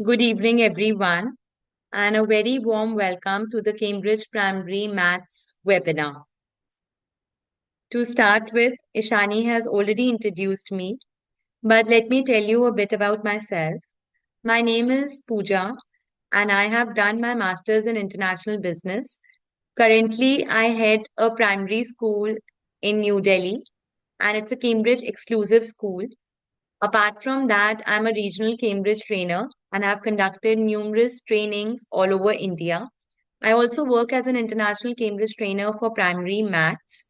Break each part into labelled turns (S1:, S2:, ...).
S1: Good evening, everyone, and a very warm welcome to the Cambridge Primary Maths webinar. To start with, Ishani has already introduced me, but let me tell you a bit about myself. My name is Pooja, and I have done my master's in international business. Currently, I head a primary school in New Delhi, and it's a Cambridge exclusive school. Apart from that, I'm a regional Cambridge trainer and have conducted numerous trainings all over India. I also work as an international Cambridge trainer for primary maths,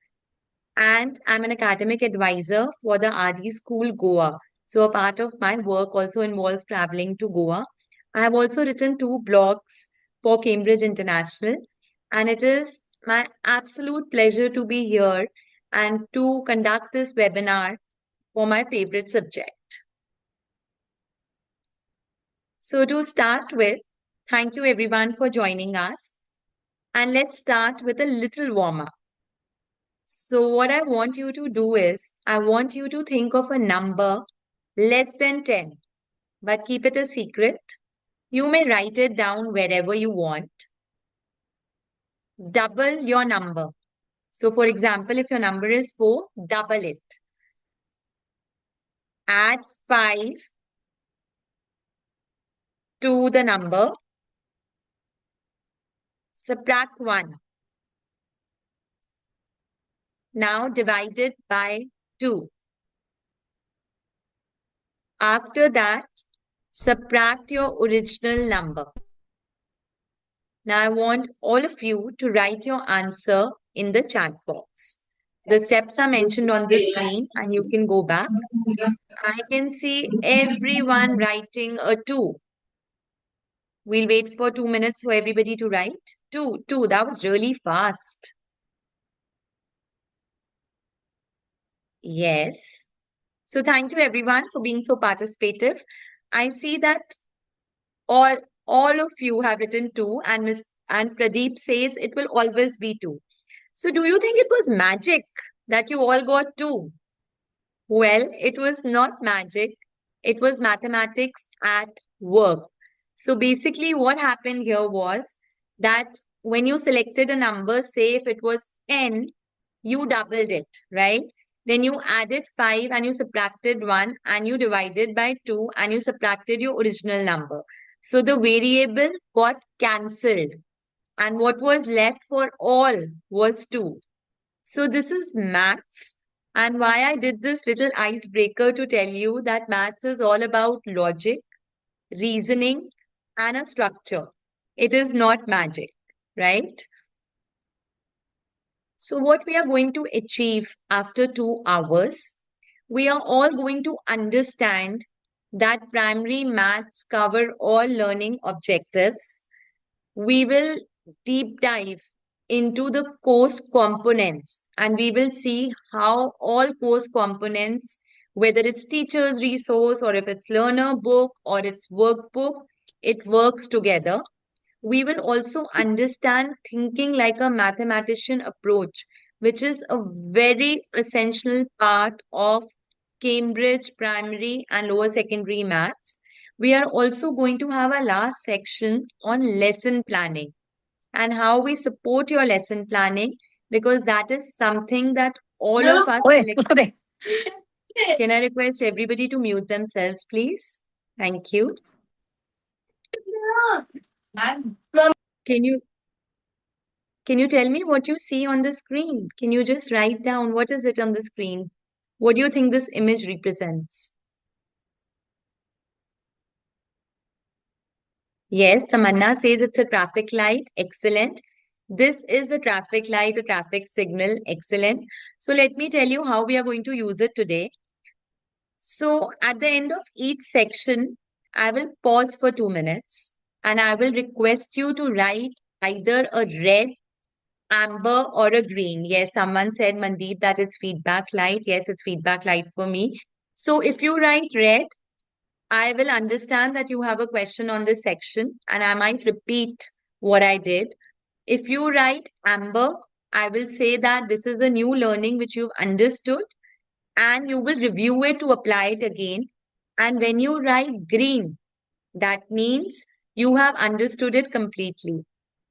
S1: and I'm an academic advisor for the RD School Goa. So, a part of my work also involves traveling to Goa. I have also written two blogs for Cambridge International, and it is my absolute pleasure to be here and to conduct this webinar for my favorite subject. So, to start with, thank you everyone for joining us. And let's start with a little warm up. So, what I want you to do is, I want you to think of a number less than 10, but keep it a secret. You may write it down wherever you want. Double your number. So, for example, if your number is 4, double it. Add 5 to the number. Subtract 1. Now divide it by 2. After that, subtract your original number. Now, I want all of you to write your answer in the chat box. The steps are mentioned on the screen and you can go back. I can see everyone writing a 2. We'll wait for 2 minutes for everybody to write. 2. That was really fast. Yes. So thank you everyone for being so participative. I see that all of you have written 2 and Pradeep says it will always be 2. So do you think it was magic that you all got 2? Well, it was not magic. It was mathematics at work. So basically what happened here was that when you selected a number, say if it was 10, you doubled it, right? Then you added 5 and you subtracted 1 and you divided by 2 and you subtracted your original number. So the variable got cancelled and what was left for all was 2. So this is maths. And why I did this little icebreaker to tell you that maths is all about logic, reasoning, and a structure. It is not magic, right? So what we are going to achieve after 2 hours, we are all going to understand that primary maths cover all learning objectives. We will deep dive into the course components and we will see how all course components, whether it's teacher's resource or if it's learner book or it's workbook, it works together. We will also understand thinking like a mathematician approach, which is a very essential part of Cambridge primary and lower secondary maths. We are also going to have a last section on lesson planning and how we support your lesson planning because that is something that all of us Can I request everybody to mute themselves, please? Thank you. Can you can you tell me what you see on the screen? Can you just write down what is it on the screen? What do you think this image represents? Yes, Tamanna says it's a traffic light. Excellent. This is a traffic light, a traffic signal. Excellent. So let me tell you how we are going to use it today. So at the end of each section, I will pause for 2 minutes and I will request you to write either a red, amber, or a green. Yes, someone said, Mandeep, that it's feedback light. Yes, it's feedback light for me. So if you write red, I will understand that you have a question on this section and I might repeat what I did. If you write amber, I will say that this is a new learning which you've understood and you will review it to apply it again. And when you write green, That means you have understood it completely.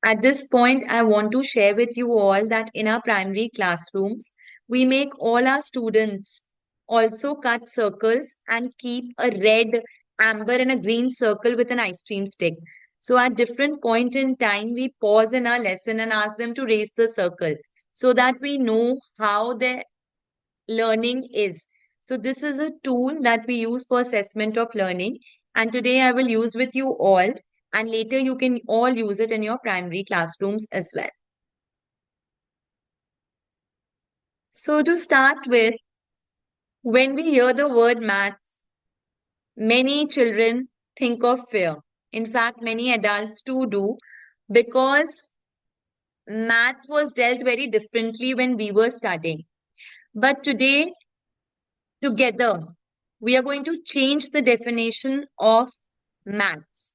S1: At this point, I want to share with you all that in our primary classrooms, we make all our students also cut circles and keep a red, amber, and a green circle with an ice cream stick. So at different point in time, we pause in our lesson and ask them to raise the circle so that we know how their learning is. So this is a tool that we use for assessment of learning. And today I will use with you all. And later you can all use it in your primary classrooms as well. So to start with, when we hear the word maths, many children think of fear. In fact, many adults too do, because maths was dealt very differently when we were studying. But today, together, we are going to change the definition of maths.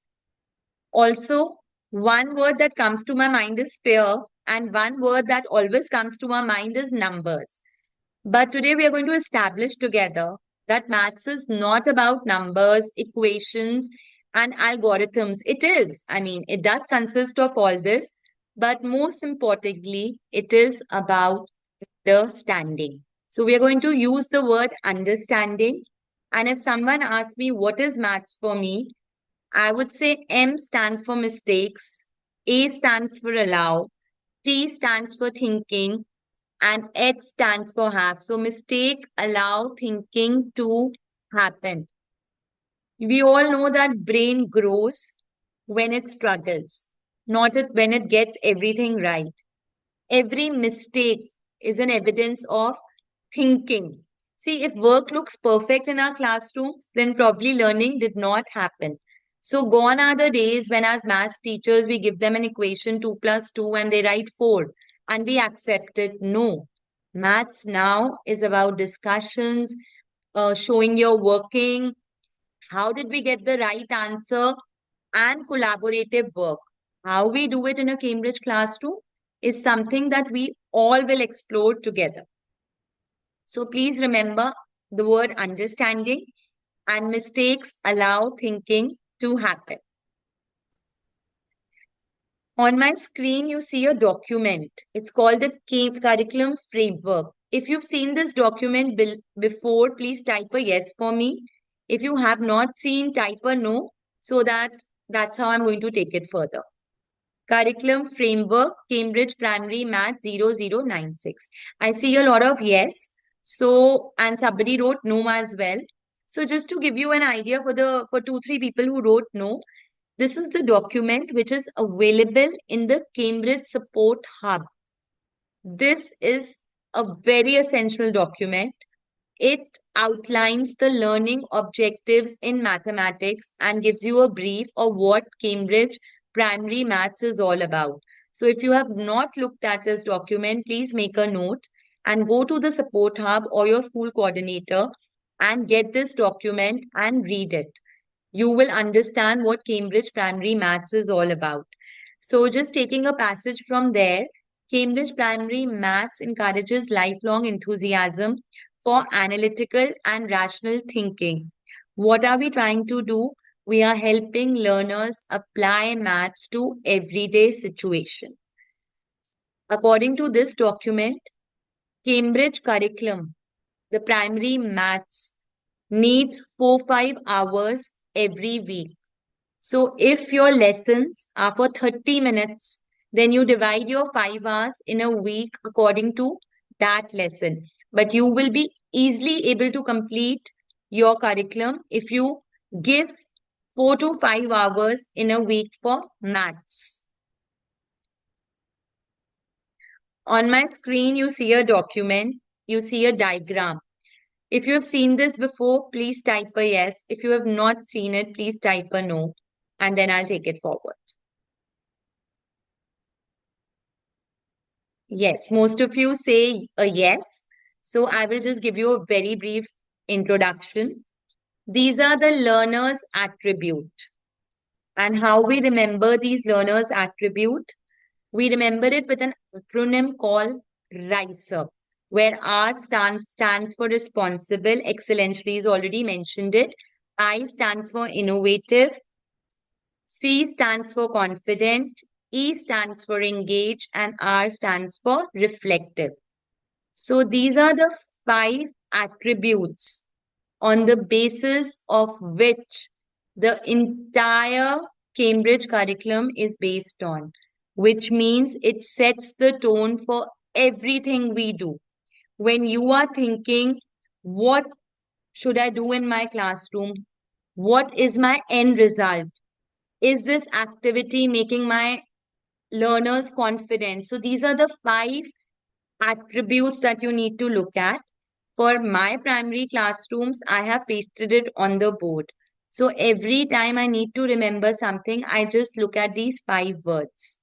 S1: Also, one word that comes to my mind is fear, and one word that always comes to my mind is numbers. But today we are going to establish together that maths is not about numbers, equations, and algorithms. It is. I mean, it does consist of all this, but most importantly, it is about understanding. So we are going to use the word understanding. And if someone asks me what is maths for me, I would say M stands for mistakes, A stands for allow, T stands for thinking, and H stands for have. So mistake, allow thinking to happen. We all know that brain grows when it struggles, not when it gets everything right. Every mistake is an evidence of thinking. See, if work looks perfect in our classrooms, then probably learning did not happen. So gone are the days when as maths teachers, we give them an equation 2 plus 2 and they write 4 and we accept it. No. Maths now is about discussions, showing your working, how did we get the right answer, and collaborative work. How we do it in a Cambridge classroom is something that we all will explore together. So please remember the word understanding, and mistakes allow thinking to happen. On my screen, you see a document. It's called the Curriculum Framework. If you've seen this document before, please type a yes for me. If you have not seen, type a no, so that's how I'm going to take it further. Curriculum Framework, Cambridge Primary Math 0096. I see a lot of yes. So, and somebody wrote no as well. So just to give you an idea for 2-3 people who wrote no, this is the document which is available in the Cambridge Support Hub. This is a very essential document. It outlines the learning objectives in mathematics and gives you a brief of what Cambridge Primary Maths is all about. So if you have not looked at this document, please make a note and go to the support hub or your school coordinator and get this document and read it. You will understand what Cambridge Primary Maths is all about. So just taking a passage from there, Cambridge Primary Maths encourages lifelong enthusiasm for analytical and rational thinking. What are we trying to do? We are helping learners apply maths to everyday situation. According to this document, Cambridge curriculum, the primary maths needs 4-5 hours every week. So if your lessons are for 30 minutes, then you divide your 5 hours in a week according to that lesson. But you will be easily able to complete your curriculum if you give 4 to 5 hours in a week for maths. On my screen, you see a document, you see a diagram. If you have seen this before, please type a yes. If you have not seen it, please type a no, and then I'll take it forward. Yes, most of you say a yes. So I will just give you a very brief introduction. These are the learner's attribute. And how we remember these learner's attribute? We remember it with an acronym called RISE, where R stands for responsible. Excellentially is already mentioned it. I stands for innovative. C stands for confident, E stands for engage, and R stands for reflective. So these are the 5 attributes on the basis of which the entire Cambridge curriculum is based on, which means it sets the tone for everything we do. When you are thinking, what should I do in my classroom? What is my end result? Is this activity making my learners confident? So these are the 5 attributes that you need to look at. For my primary classrooms, I have pasted it on the board. So every time I need to remember something, I just look at these 5 words.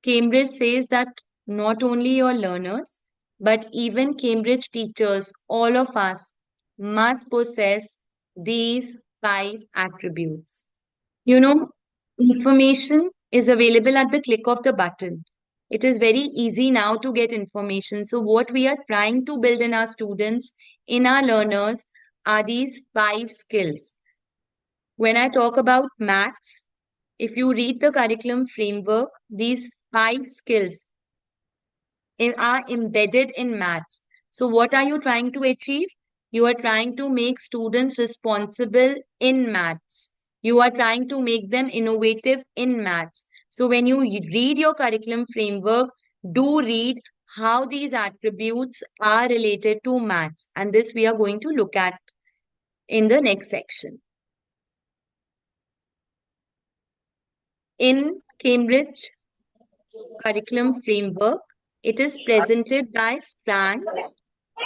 S1: Cambridge says that not only your learners, but even Cambridge teachers, all of us, must possess these 5 attributes. You know, information is available at the click of the button. It is very easy now to get information. So, what we are trying to build in our students, in our learners, are these 5 skills. When I talk about maths, if you read the curriculum framework, these 5 skills are embedded in maths. So, what are you trying to achieve? You are trying to make students responsible in maths. You are trying to make them innovative in maths. So, when you read your curriculum framework, do read how these attributes are related to maths. And this we are going to look at in the next section. In Cambridge curriculum framework, it is presented by strands,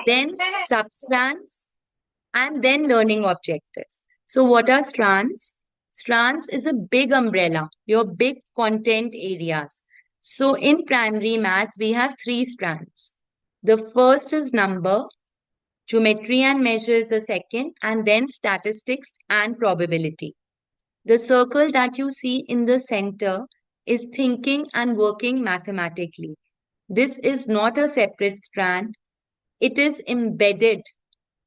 S1: then substrands, and then learning objectives. So, what are strands? Strands is a big umbrella, your big content areas. So, in primary maths, we have 3 strands. The first is number, geometry and measure is the second, and then statistics and probability. The circle that you see in the center is thinking and working mathematically. This is not a separate strand, it is embedded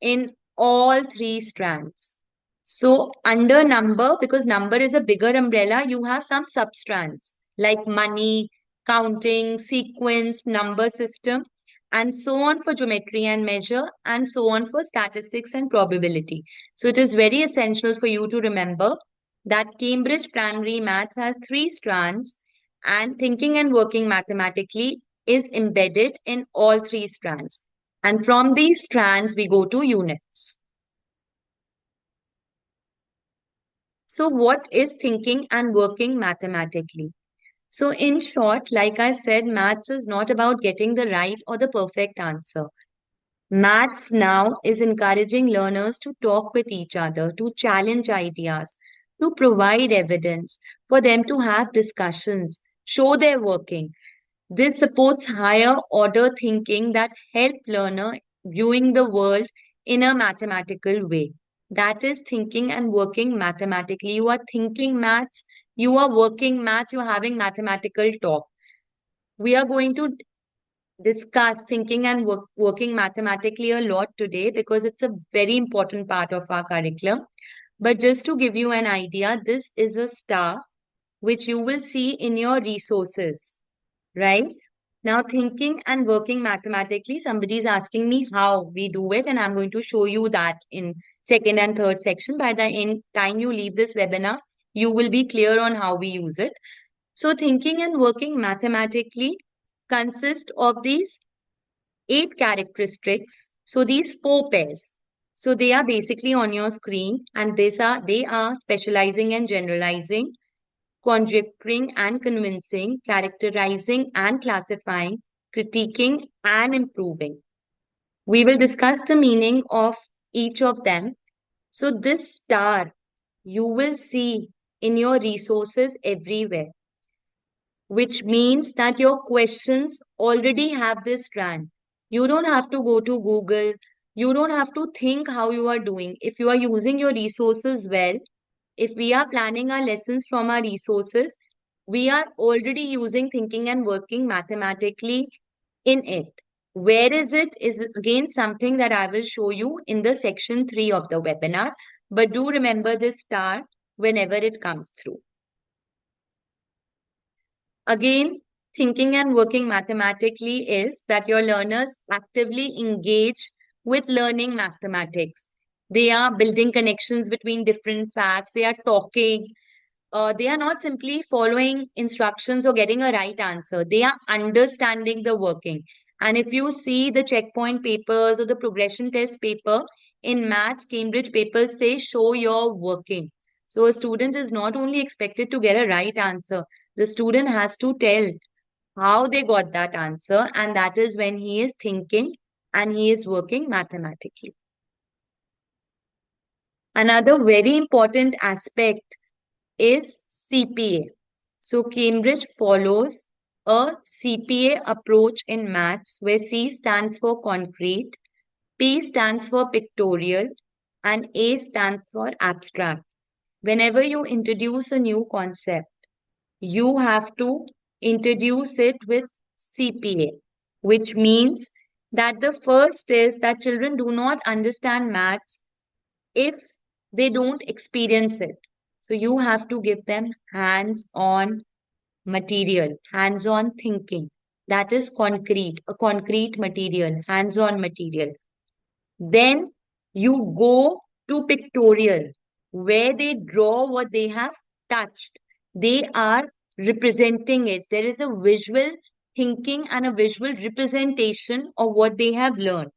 S1: in all 3 strands. So, under number, because number is a bigger umbrella, you have some substrands like money, counting, sequence, number system, and so on for geometry and measure, and so on for statistics and probability. So, it is very essential for you to remember that Cambridge Primary Maths has 3 strands, and thinking and working mathematically is embedded in all 3 strands. And from these strands, we go to units. So, what is thinking and working mathematically? So, in short, like I said, maths is not about getting the right or the perfect answer. Maths now is encouraging learners to talk with each other, to challenge ideas, to provide evidence, for them to have discussions, show their working. This supports higher order thinking that help learner viewing the world in a mathematical way. That is thinking and working mathematically. You are thinking maths, you are working maths, you are having mathematical talk. We are going to discuss thinking and working mathematically a lot today because it's a very important part of our curriculum. But just to give you an idea, this is a star which you will see in your resources, right? Now, thinking and working mathematically, somebody is asking me how we do it, and I'm going to show you that in second and third section. By the end time you leave this webinar, you will be clear on how we use it. So, thinking and working mathematically consist of these 8 characteristics. So, these 4 pairs. So, they are basically on your screen, and they are specializing and generalizing, conjecturing and convincing, characterizing and classifying, critiquing and improving. We will discuss the meaning of each of them. So, this star you will see in your resources everywhere, which means that your questions already have this strand. You don't have to go to Google. You don't have to think how you are doing. If you are using your resources well, if we are planning our lessons from our resources, we are already using thinking and working mathematically in it. Where is it is again something that I will show you in the section 3 of the webinar. But do remember this star whenever it comes through. Again, thinking and working mathematically is that your learners actively engage with learning mathematics. They are building connections between different facts. They are talking. They are not simply following instructions or getting a right answer. They are understanding the working. And if you see the checkpoint papers or the progression test paper in maths, Cambridge papers say show your working. So a student is not only expected to get a right answer, the student has to tell how they got that answer, and that is when he is thinking and he is working mathematically. Another very important aspect is CPA. So Cambridge follows a CPA approach in maths where C stands for concrete, P stands for pictorial, and A stands for abstract. Whenever you introduce a new concept, you have to introduce it with CPA, which means that the first is that children do not understand maths if they don't experience it. So you have to give them hands-on material, hands-on thinking. That is concrete, a concrete material, hands-on material. Then you go to pictorial, where they draw what they have touched. They are representing it. There is a visual thinking and a visual representation of what they have learned.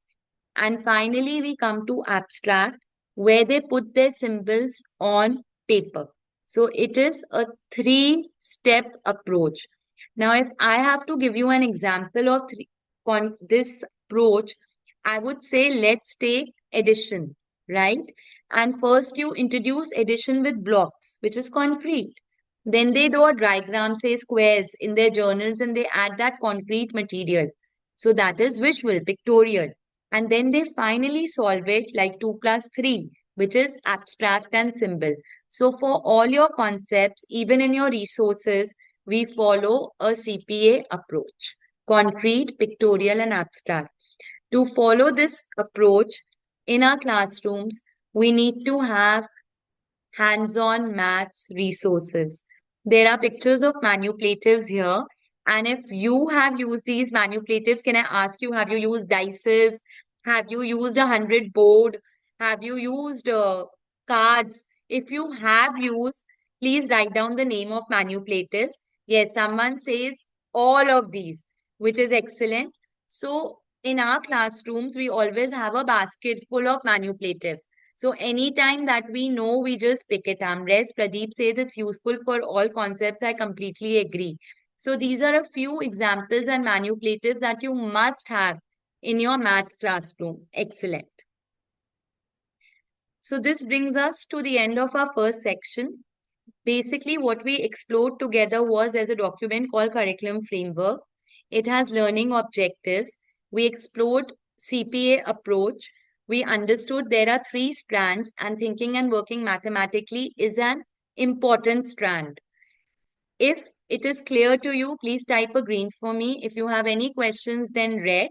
S1: And finally, we come to abstract, where they put their symbols on paper. So it is a three-step approach. Now, if I have to give you an example of this approach, I would say let's take addition, right? And first you introduce addition with blocks, which is concrete. Then they draw a diagram, say squares in their journals, and they add that concrete material. So that is visual, pictorial. And then they finally solve it like 2 plus 3, which is abstract and symbol. So for all your concepts, even in your resources, we follow a CPA approach, concrete, pictorial, and abstract. To follow this approach in our classrooms, we need to have hands-on maths resources. There are pictures of manipulatives here. And if you have used these manipulatives, can I ask you, have you used dices? Have you used 100 board? Have you used cards? If you have used, please write down the name of manipulatives. Yes, someone says all of these, which is excellent. So in our classrooms, we always have a basket full of manipulatives. So anytime that we know, we just pick it. Amrest, Pradeep says it's useful for all concepts. I completely agree. So these are a few examples and manipulatives that you must have in your maths classroom. Excellent. So this brings us to the end of our first section. Basically, what we explored together was as a document called Curriculum Framework. It has learning objectives. We explored CPA approach. We understood there are three strands, and thinking and working mathematically is an important strand. If it is clear to you, please type a green for me. If you have any questions, then red.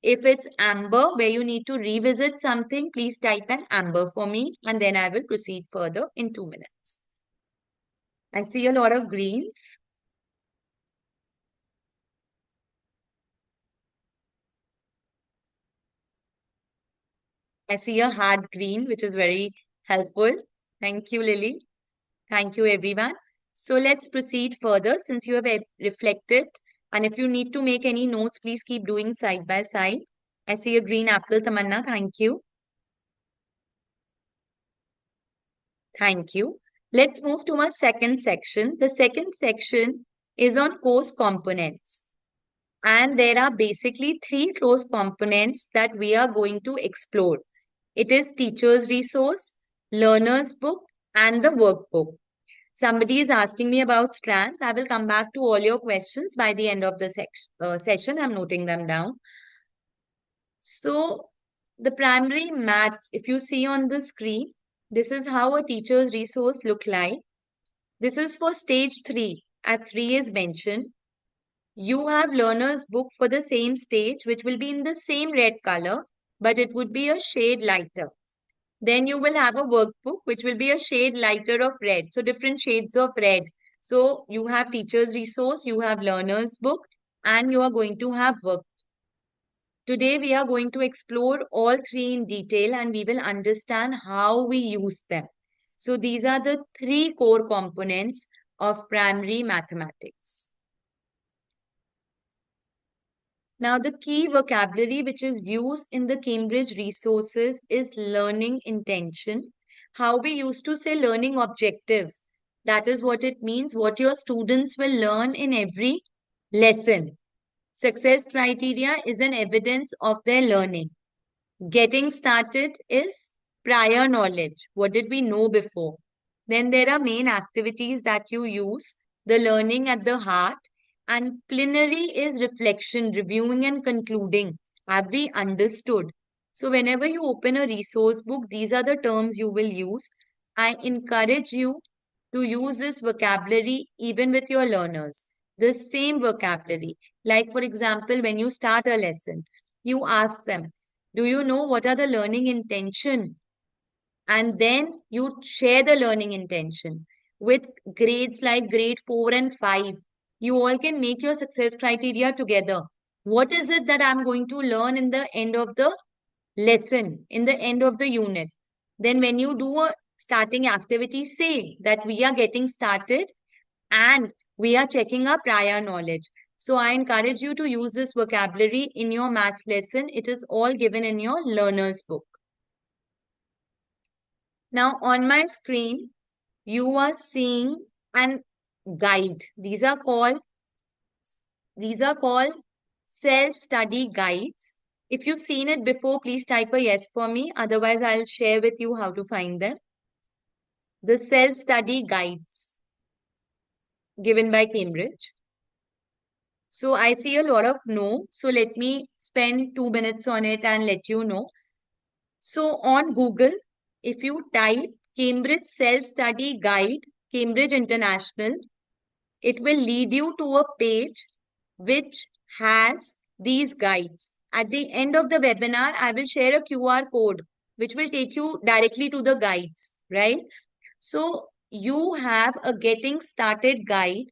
S1: If it's amber, where you need to revisit something, please type an amber for me, and then I will proceed further in 2 minutes. I see a lot of greens. I see a hard green, which is very helpful. Thank you, Lily. Thank you, everyone. So let's proceed further since you have reflected. And if you need to make any notes, please keep doing side by side. I see a green apple, Tamanna. Thank you. Thank you. Let's move to our second section. The second section is on course components. And there are basically three course components that we are going to explore. It is teacher's resource, learner's book, and the workbook. Somebody is asking me about strands. I will come back to all your questions by the end of the session. I'm noting them down. So the primary maths, if you see on the screen, this is how a teacher's resource look like. This is for stage 3. At 3 is mentioned. You have learner's book for the same stage, which will be in the same red color, but it would be a shade lighter. Then you will have a workbook, which will be a shade lighter of red. So different shades of red. So you have teacher's resource, you have learner's book, and you are going to have work. Today, we are going to explore all three in detail and we will understand how we use them. So, these are the three core components of primary mathematics. Now, the key vocabulary which is used in the Cambridge resources is learning intention. How we used to say learning objectives. That is what it means, what your students will learn in every lesson. Success criteria is an evidence of their learning. Getting started is prior knowledge. What did we know before? Then there are main activities that you use, the learning at the heart, and plenary is reflection, reviewing and concluding. Have we understood? So whenever you open a resource book, these are the terms you will use. I encourage you to use this vocabulary even with your learners. The same vocabulary. Like for example, when you start a lesson, you ask them, do you know what are the learning intention? And then you share the learning intention with grades like grade 4 and 5. You all can make your success criteria together. What is it that I'm going to learn in the end of the lesson, in the end of the unit? Then when you do a starting activity, say that we are getting started and we are checking our prior knowledge. So I encourage you to use this vocabulary in your maths lesson. It is all given in your learner's book. Now on my screen, you are seeing an guide. These are called self-study guides. If you've seen it before, please type a yes for me. Otherwise, I'll share with you how to find them. The self-study guides given by Cambridge. So I see a lot of no. So let me spend 2 minutes on it and let you know. So on Google, if you type Cambridge Self-Study Guide, Cambridge International, it will lead you to a page which has these guides. At the end of the webinar, I will share a QR code which will take you directly to the guides, right? So you have a getting started guide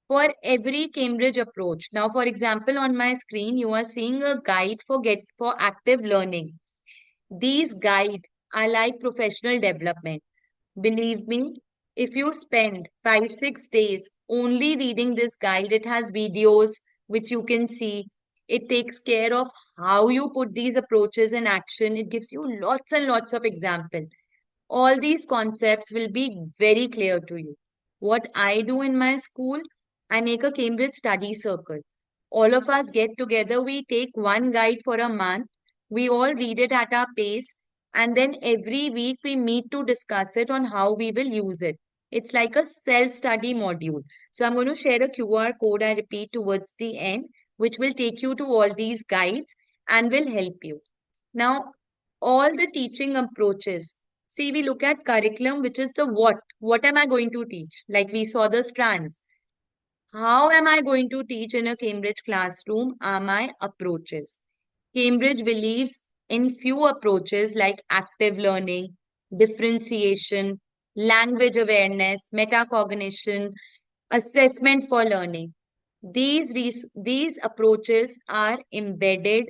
S1: for every Cambridge approach. Now, for example, on my screen, you are seeing a guide for active learning. These guides are like professional development. Believe me, if you spend 5, 6 days only reading this guide, it has videos which you can see. It takes care of how you put these approaches in action. It gives you lots and lots of examples. All these concepts will be very clear to you. What I do in my school, I make a Cambridge study circle. All of us get together, we take one guide for a month, we all read it at our pace, and then every week we meet to discuss it on how we will use it. It's like a self-study module. So I'm going to share a QR code, I repeat, towards the end, which will take you to all these guides and will help you. Now, all the teaching approaches. See, we look at curriculum, which is the what. What am I going to teach? Like we saw the strands. How am I going to teach in a Cambridge classroom are my approaches. Cambridge believes in few approaches like active learning, differentiation, language awareness, metacognition, assessment for learning. These approaches are embedded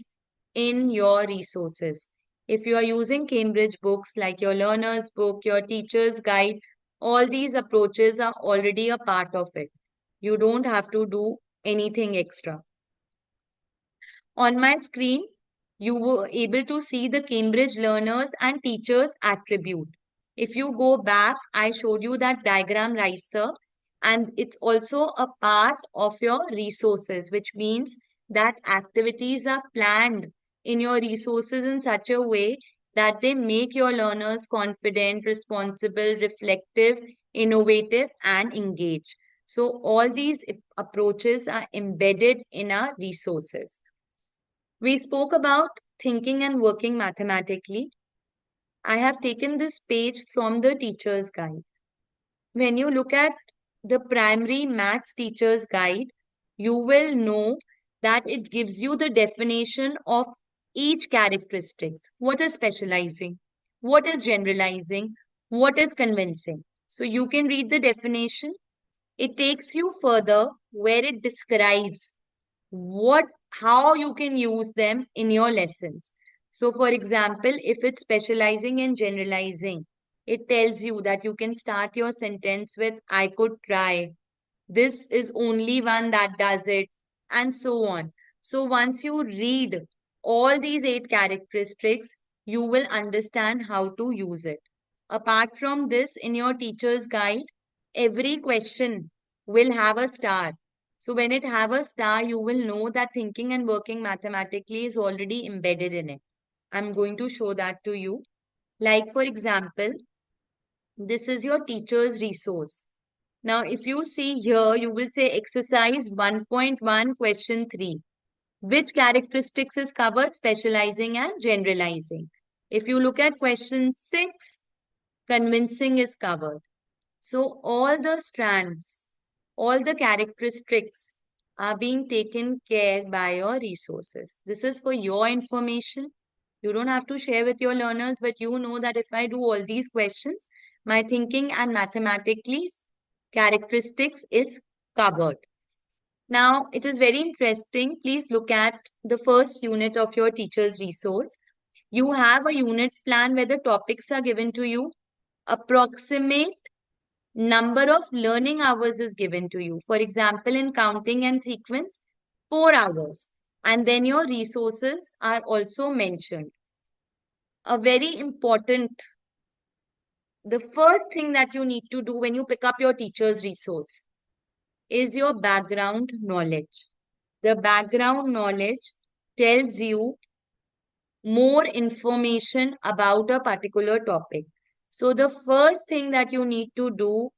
S1: in your resources. If you are using Cambridge books like your learner's book, your teacher's guide, all these approaches are already a part of it. You don't have to do anything extra. On my screen, you were able to see the Cambridge learners and teachers attribute. If you go back, I showed you that diagram riser, and it's also a part of your resources, which means that activities are planned in your resources in such a way that they make your learners confident, responsible, reflective, innovative, and engaged. So all these approaches are embedded in our resources. We spoke about thinking and working mathematically. I have taken this page from the teacher's guide. When you look at the primary maths teacher's guide, you will know that it gives you the definition of each characteristics. What is specializing? What is generalizing? What is convincing? So you can read the definition It takes you further where it describes how you can use them in your lessons. So, for example, if it's specializing and generalizing, it tells you that you can start your sentence with, I could try. This is only one that does it, and so on. So, once you read all these 8 characteristics, you will understand how to use it. Apart from this, in your teacher's guide, every question will have a star. So when it have a star, you will know that thinking and working mathematically is already embedded in it. I'm going to show that to you. Like for example, this is your teacher's resource. Now, if you see here, you will say exercise 1.1 question 3. Which characteristics is covered? Specializing and generalizing. If you look at question 6, convincing is covered. So all the strands, all the characteristics are being taken care by your resources. This is for your information. You don't have to share with your learners, but you know that if I do all these questions, my thinking and mathematically characteristics is covered. Now, it is very interesting. Please look at the first unit of your teacher's resource. You have a unit plan where the topics are given to you. Approximate number of learning hours is given to you. For example, in counting and sequence, 4 hours. And then your resources are also mentioned. A very important, the first thing that you need to do when you pick up your teacher's resource is your background knowledge. The background knowledge tells you more information about a particular topic. So the first thing that you need to do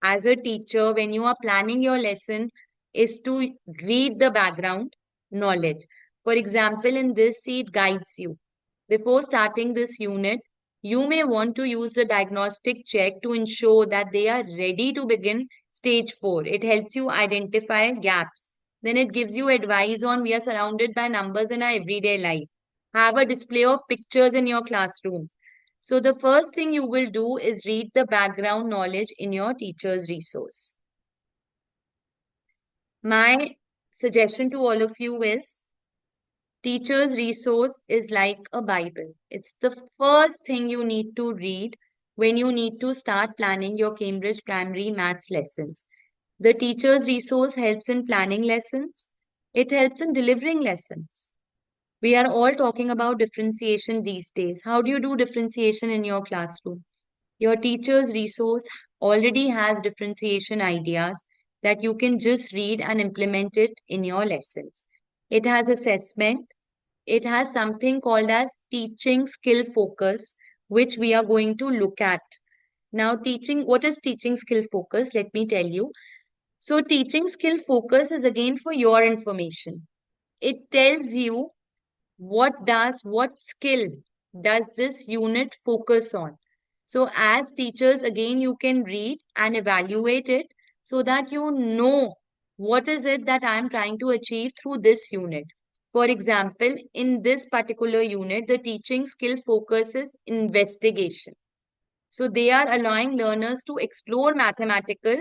S1: as a teacher when you are planning your lesson is to read the background knowledge. For example, in this it guides you. Before starting this unit, you may want to use the diagnostic check to ensure that they are ready to begin stage 4. It helps you identify gaps. Then it gives you advice on we are surrounded by numbers in our everyday life. Have a display of pictures in your classrooms. So the first thing you will do is read the background knowledge in your teacher's resource. My suggestion to all of you is teacher's resource is like a Bible. It's the first thing you need to read when you need to start planning your Cambridge primary maths lessons. The teacher's resource helps in planning lessons. It helps in delivering lessons. We are all talking about differentiation these days. How do you do differentiation in your classroom? Your teacher's resource already has differentiation ideas that you can just read and implement it in your lessons. It has assessment. It has something called as teaching skill focus, which we are going to look at. Now, what is teaching skill focus? Let me tell you. So, teaching skill focus is again for your information. It tells you what skill does this unit focus on. So as teachers, again, you can read and evaluate it so that you know what is it that I am trying to achieve through this unit. For example, in this particular unit, the teaching skill focuses investigation. So they are allowing learners to explore mathematical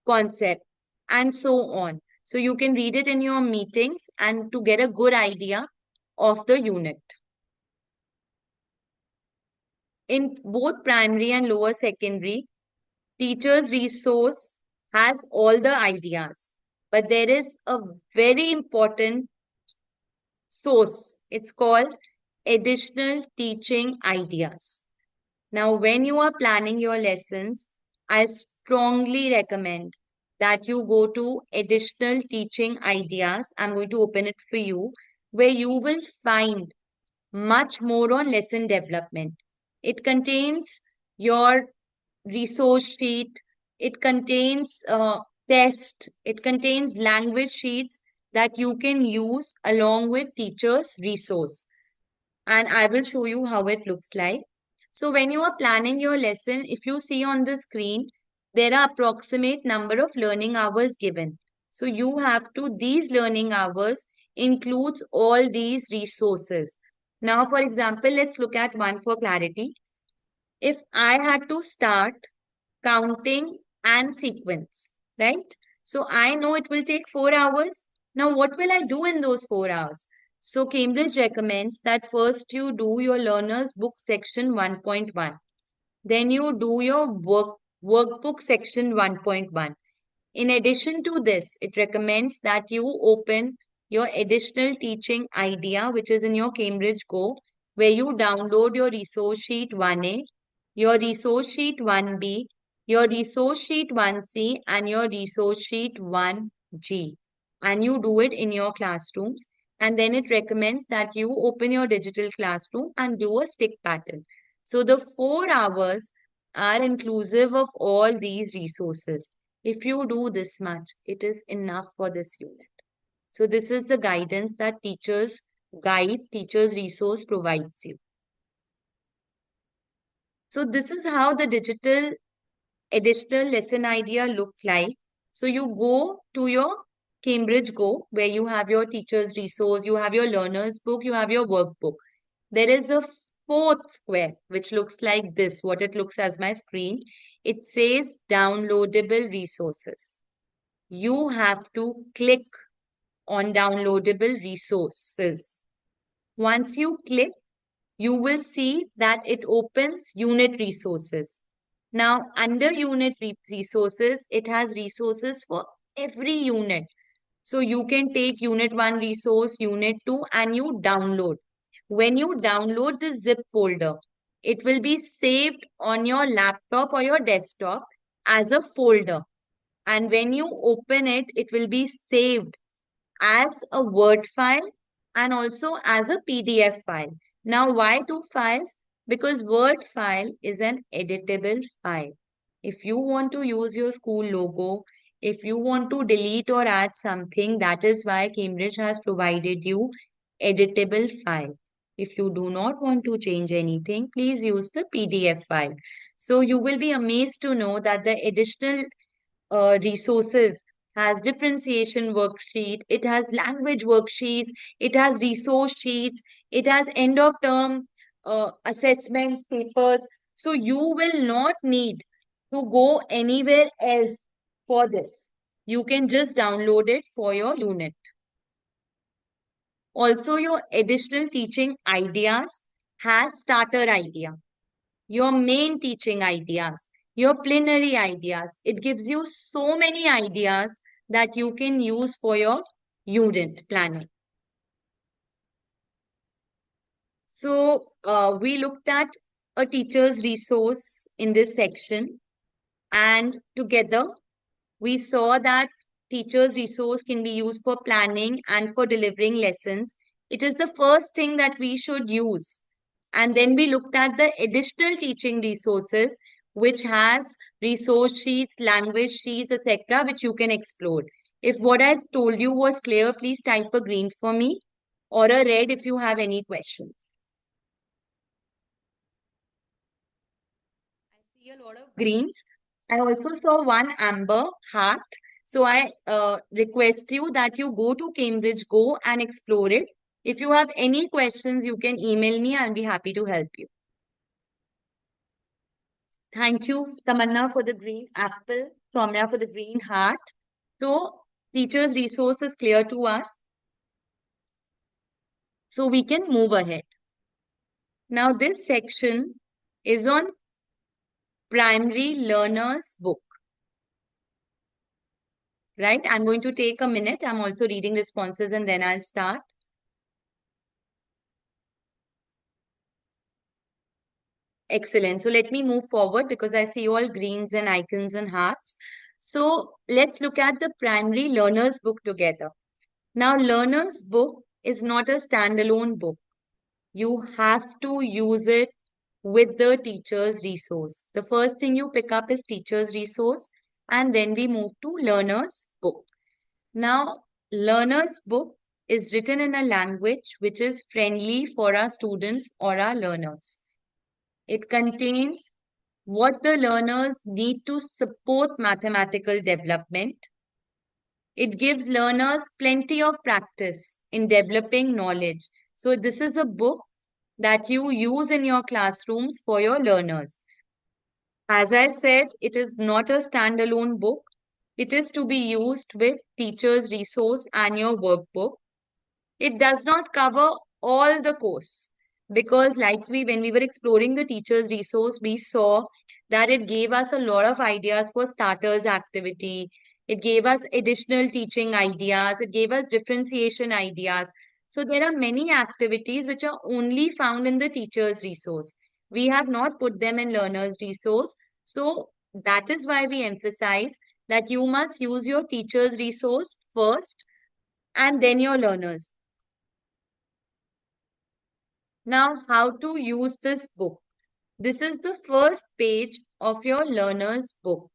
S1: concept and so on. So you can read it in your meetings and to get a good idea of the unit. In both primary and lower secondary, teachers resource has all the ideas, but there is a very important source. It's called additional teaching ideas. Now, when you are planning your lessons, I strongly recommend that you go to additional teaching ideas. I'm going to open it for you, where you will find much more on lesson development. It contains your resource sheet, it contains test, it contains language sheets that you can use along with teacher's resource. And I will show you how it looks like. So when you are planning your lesson, if you see on the screen, there are approximate number of learning hours given. So you have to, these learning hours includes all these resources. Now, for example, let's look at one for clarity. If I had to start counting and sequence, right? So I know it will take 4 hours. Now, what will I do in those 4 hours? So Cambridge recommends that first you do your learner's book section 1.1. Then you do your workbook section 1.1. In addition to this, it recommends that you open your additional teaching idea, which is in your Cambridge Go, where you download your resource sheet 1A, your resource sheet 1B, your resource sheet 1C, and your resource sheet 1G. And you do it in your classrooms. And then it recommends that you open your digital classroom and do a stick pattern. So the 4 hours are inclusive of all these resources. If you do this much, it is enough for this unit. So this is the guidance that Teachers Resource provides you. So this is how the digital additional lesson idea look like. So you go to your Cambridge Go, where you have your teacher's resource, you have your learner's book, you have your workbook. There is a fourth square, which looks like this, what it looks as my screen. It says downloadable resources. You have to click on downloadable resources. Once you click, you will see that it opens unit resources. Now, under unit resources, it has resources for every unit. So you can take unit 1 resource, unit 2, and you download. When you download the zip folder, it will be saved on your laptop or your desktop as a folder. And when you open it, it will be saved as a Word file and also as a PDF file. Now, why two files? Because Word file is an editable file. If you want to use your school logo, if you want to delete or add something, that is why Cambridge has provided you editable file. If you do not want to change anything, please use the PDF file. So you will be amazed to know that the additional resources has differentiation worksheet, it has language worksheets, it has resource sheets, it has end of term assessment papers. So you will not need to go anywhere else for this. You can just download it for your unit. Also, your additional teaching ideas has starter idea, your main teaching ideas, your plenary ideas. It gives you so many ideas that you can use for your unit planning. So we looked at a teacher's resource in this section, and together we saw that teacher's resource can be used for planning and for delivering lessons. It is the first thing that we should use. And then we looked at the additional teaching resources, which has resource sheets, language sheets, etc., which you can explore. If what I told you was clear, please type a green for me or a red if you have any questions. I see a lot of greens. I also saw one amber heart. So I request you that you go to Cambridge Go and explore it. If you have any questions, you can email me. I'll be happy to help you. Thank you, Tamanna, for the green apple, Soumya for the green heart. So, teacher's resource is clear to us. So, we can move ahead. Now, this section is on primary learner's book. Right? I'm going to take a minute. I'm also reading responses and then I'll start. Excellent. So let me move forward because I see all greens and icons and hearts. So let's look at the primary learner's book together. Now, learner's book is not a standalone book. You have to use it with the teacher's resource. The first thing you pick up is teacher's resource, and then we move to learner's book. Now, learner's book is written in a language which is friendly for our students or our learners. It contains what the learners need to support mathematical development. It gives learners plenty of practice in developing knowledge. So this is a book that you use in your classrooms for your learners. As I said, it is not a standalone book. It is to be used with teacher's resource and your workbook. It does not cover all the course because when we were exploring the teacher's resource, we saw that it gave us a lot of ideas for starters activity. It gave us additional teaching ideas. It gave us differentiation ideas. So there are many activities which are only found in the teacher's resource. We have not put them in learner's resource. So that is why we emphasize that you must use your teacher's resource first and then your learners. Now, how to use this book. This is the first page of your learner's book.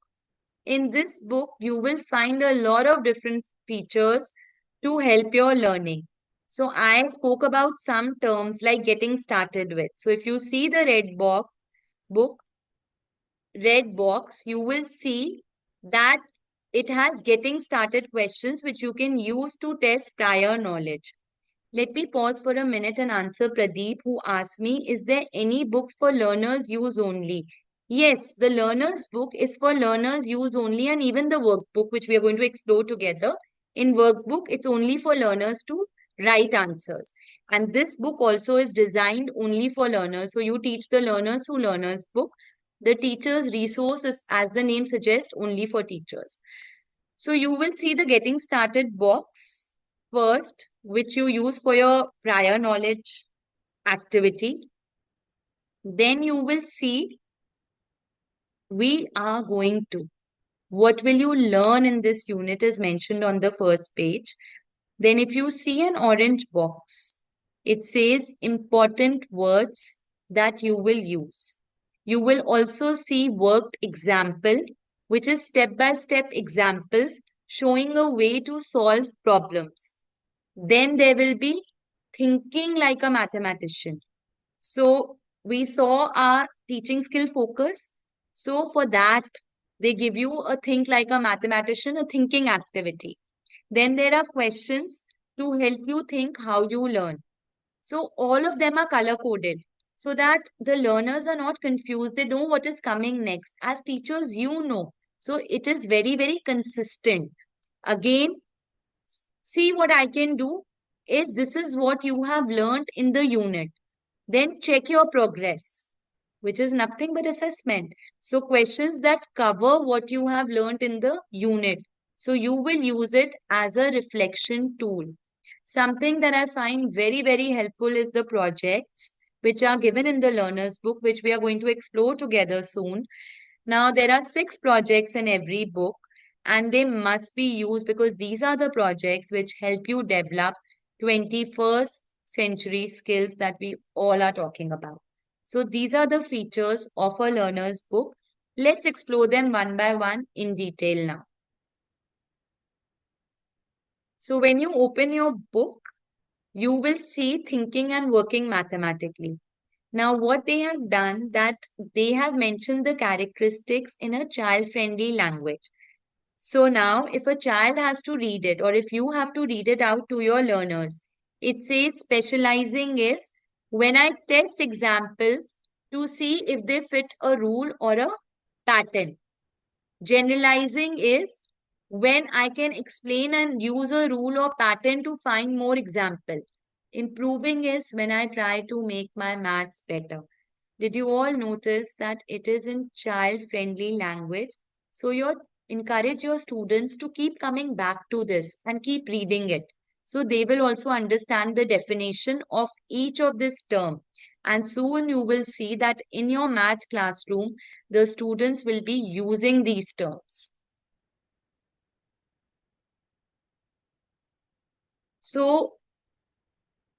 S1: In this book, you will find a lot of different features to help your learning. So I spoke about some terms like getting started with. So if you see the red box, you will see that it has getting started questions which you can use to test prior knowledge. Let me pause for a minute and answer Pradeep, who asked me, is there any book for learners use only? Yes, the learner's book is for learners use only, and even the workbook, which we are going to explore together. In workbook, it's only for learners to write answers. And this book also is designed only for learners. So you teach the learners through learner's book. The teacher's resource is, as the name suggests, only for teachers. So you will see the getting started box first, which you use for your prior knowledge activity. Then you will see we are going to. What will you learn in this unit is mentioned on the first page. Then if you see an orange box, it says important words that you will use. You will also see worked example, which is step-by-step examples showing a way to solve problems. Then there will be thinking like a mathematician. So we saw our teaching skill focus. So for that, they give you a think like a mathematician, a thinking activity. Then there are questions to help you think how you learn. So all of them are color coded so that the learners are not confused. They know what is coming next. As teachers, you know. So it is very, very consistent. Again, see what I can do is this is what you have learned in the unit. Then check your progress, which is nothing but assessment. So questions that cover what you have learned in the unit. So you will use it as a reflection tool. Something that I find very, very helpful is the projects which are given in the learner's book, which we are going to explore together soon. Now, there are 6 projects in every book, and they must be used because these are the projects which help you develop 21st century skills that we all are talking about. So, these are the features of a learner's book. Let's explore them one by one in detail now. So, when you open your book, you will see thinking and working mathematically. Now, what they have done that they have mentioned the characteristics in a child-friendly language. So now, if a child has to read it, or if you have to read it out to your learners, it says specializing is when I test examples to see if they fit a rule or a pattern. Generalizing is when I can explain and use a rule or pattern to find more example. Improving is when I try to make my maths better. Did you all notice that it is in child-friendly language? So you encourage your students to keep coming back to this and keep reading it. So they will also understand the definition of each of this term. And soon you will see that in your math classroom, the students will be using these terms. So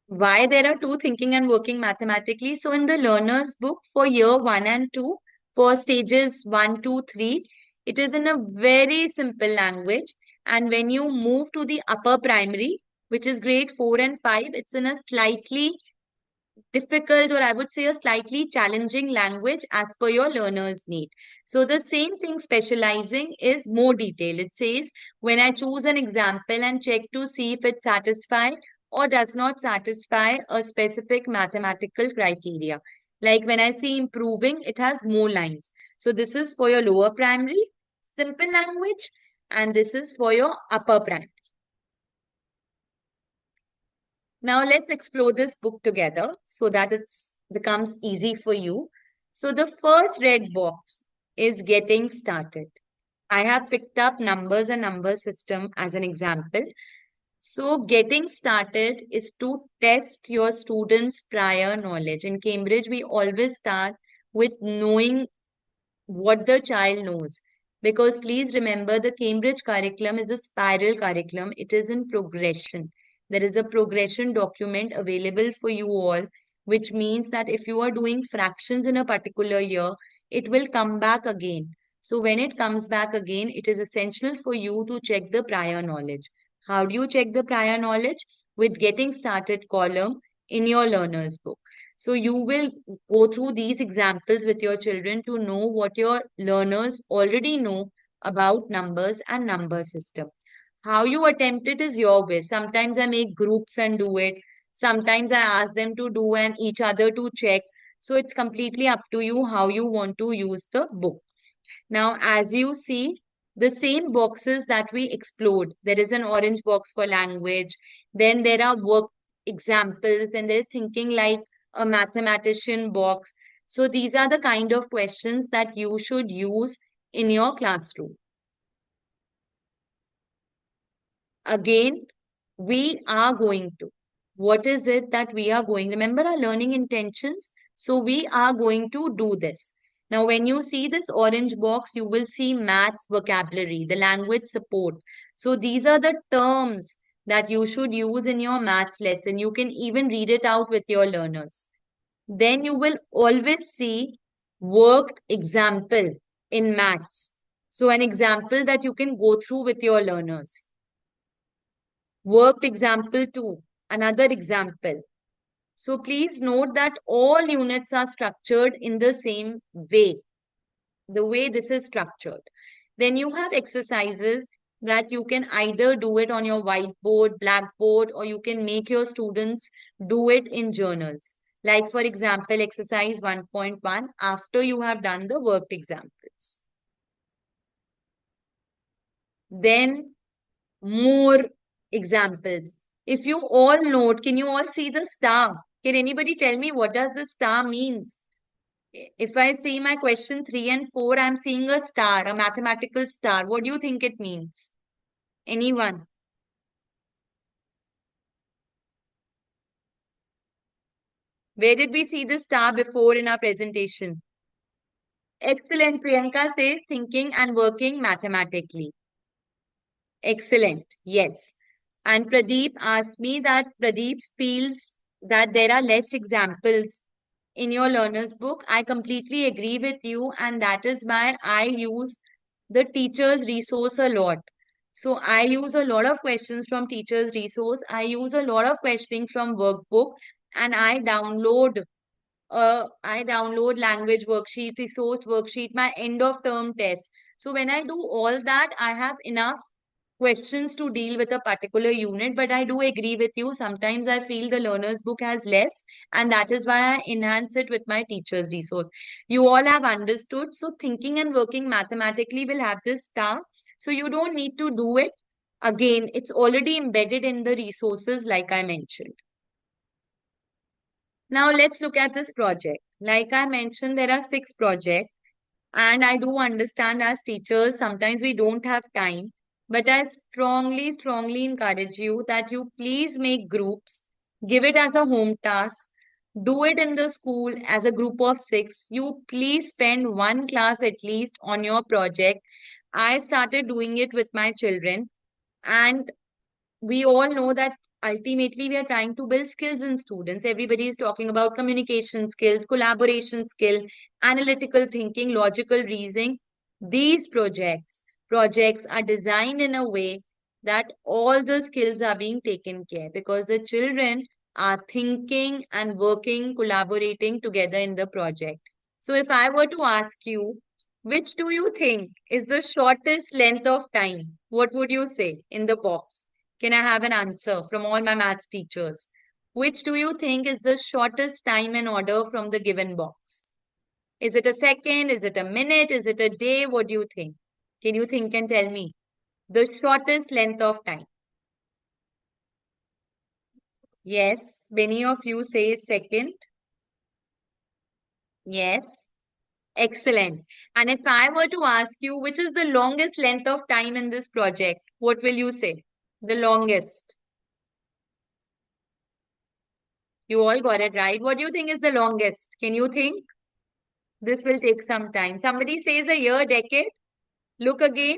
S1: why there are two thinking and working mathematically? So in the learner's book for year 1 and 2, for stages 1, 2, 3, it is in a very simple language. And when you move to the upper primary, which is grade 4 and 5, it's in a slightly difficult, or I would say a slightly challenging language as per your learner's need. So the same thing specializing is more detailed. It says when I choose an example and check to see if it satisfies or does not satisfy a specific mathematical criteria. Like when I see improving, it has more lines. So this is for your lower primary, simple language. and this is for your upper primary. Now let's explore this book together so that it becomes easy for you. So the first red box is getting started. I have picked up numbers and number system as an example. So getting started is to test your students' prior knowledge. In Cambridge, we always start with knowing what the child knows. Because please remember, the Cambridge curriculum is a spiral curriculum. It is in progression. There is a progression document available for you all, which means that if you are doing fractions in a particular year, it will come back again. So when it comes back again, it is essential for you to check the prior knowledge. How do you check the prior knowledge? With getting started column in your learner's book. So you will go through these examples with your children to know what your learners already know about numbers and number system. How you attempt it is your way. Sometimes I make groups and do it. Sometimes I ask them to do and each other to check. So it's completely up to you how you want to use the book. Now, as you see, the same boxes that we explored, there is an orange box for language, then there are work examples, then there is thinking like a mathematician box. So these are the kind of questions that you should use in your classroom. Again, we are going to. What is it that we are going? Remember our learning intentions? So we are going to do this. Now, when you see this orange box, you will see maths vocabulary, the language support. So these are the terms that you should use in your maths lesson. You can even read it out with your learners. Then you will always see worked example in maths. So an example that you can go through with your learners. Worked example 2, another example. So please note that all units are structured in the same way, the way this is structured. Then you have exercises that you can either do it on your whiteboard, blackboard, or you can make your students do it in journals. Like for example, exercise 1.1 after you have done the worked examples. Then more examples. If you all note, can you all see the star? Can anybody tell me what does the star means? If I see my question 3 and 4, I'm seeing a star, a mathematical star. What do you think it means? Anyone? Where did we see the star before in our presentation? Excellent. Priyanka says thinking and working mathematically. Excellent. Yes. And Pradeep asked me that Pradeep feels that there are less examples in your learner's book. I completely agree with you, and that is why I use the teacher's resource a lot. So I use a lot of questions from teacher's resource. I use a lot of questioning from workbook, and I download language worksheet, resource worksheet, my end of term test. So when I do all that, I have enough questions to deal with a particular unit. But I do agree with you. Sometimes I feel the learner's book has less, and that is why I enhance it with my teacher's resource. You all have understood. So thinking and working mathematically will have this star. So you don't need to do it again. It's already embedded in the resources, like I mentioned. Now let's look at this project. Like I mentioned, there are 6 projects, and I do understand as teachers, sometimes we don't have time. But I strongly, strongly encourage you that you please make groups, give it as a home task, do it in the school as a group of 6. You please spend one class at least on your project. I started doing it with my children, and we all know that ultimately we are trying to build skills in students. Everybody is talking about communication skills, collaboration skill, analytical thinking, logical reasoning. These projects are designed in a way that all the skills are being taken care, because the children are thinking and working, collaborating together in the project. So if I were to ask you, which do you think is the shortest length of time? What would you say in the box? Can I have an answer from all my maths teachers? Which do you think is the shortest time in order from the given box? Is it a second? Is it a minute? Is it a day? What do you think? Can you think and tell me? The shortest length of time. Yes, many of you say second. Yes, excellent. And if I were to ask you which is the longest length of time in this project, what will you say? The longest. You all got it right. What do you think is the longest? Can you think? This will take some time. Somebody says a year, decade. Look again.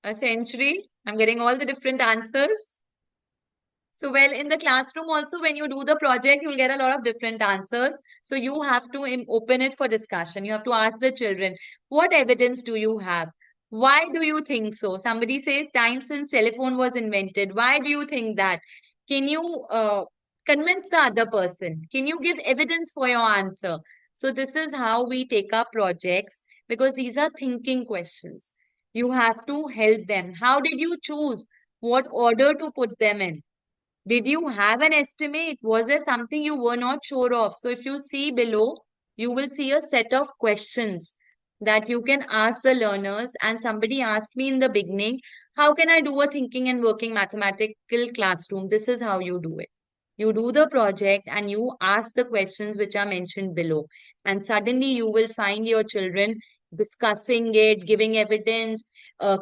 S1: A century. I'm getting all the different answers. So, well, in the classroom also, when you do the project, you'll get a lot of different answers. So, you have to open it for discussion. You have to ask the children, what evidence do you have? Why do you think so? Somebody says time since telephone was invented. Why do you think that? Can you convince the other person? Can you give evidence for your answer? So, this is how we take our projects because these are thinking questions. You have to help them. How did you choose what order to put them in? Did you have an estimate? Was there something you were not sure of? So if you see below, you will see a set of questions that you can ask the learners. And somebody asked me in the beginning, how can I do a thinking and working mathematical classroom? This is how you do it. You do the project and you ask the questions which are mentioned below. And suddenly you will find your children discussing it, giving evidence,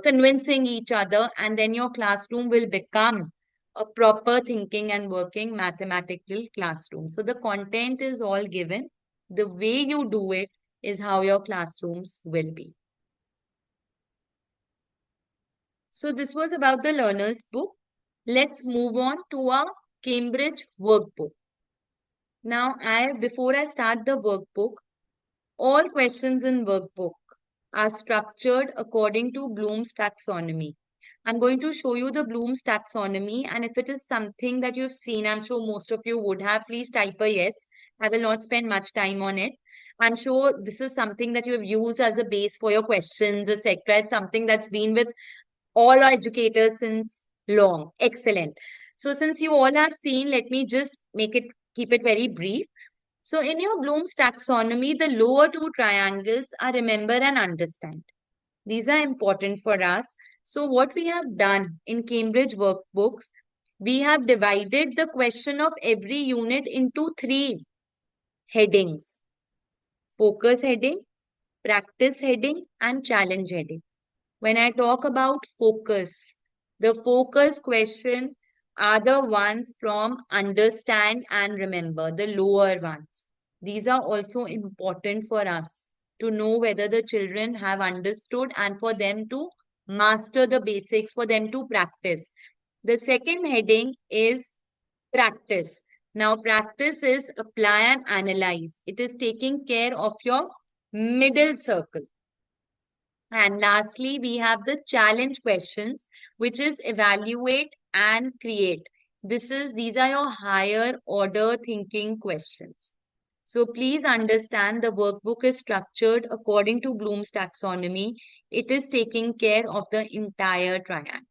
S1: convincing each other, and then your classroom will become a proper thinking and working mathematical classroom. So the content is all given. The way you do it is how your classrooms will be. So this was about the learner's book. Let's move on to our Cambridge workbook. Now, before I start the workbook, all questions in workbook are structured according to Bloom's taxonomy. I'm going to show you the Bloom's taxonomy, and if it is something that you've seen, I'm sure most of you would have, please type a yes. I will not spend much time on it. I'm sure this is something that you have used as a base for your questions, etc. It's something that's been with all our educators since long. Excellent. So since you all have seen, let me just keep it very brief. So in your Bloom's taxonomy, the lower two triangles are remember and understand. These are important for us. So what we have done in Cambridge workbooks, we have divided the question of every unit into three headings: focus heading, practice heading, and challenge heading. When I talk about focus, the focus question are the ones from understand and remember, the lower ones. These are also important for us to know whether the children have understood and for them to master the basics, for them to practice. The second heading is practice. Now, practice is apply and analyze. It is taking care of your middle circle. And lastly, we have the challenge questions, which is evaluate and create. These are your higher order thinking questions. So please understand the workbook is structured according to Bloom's taxonomy. It is taking care of the entire triangle.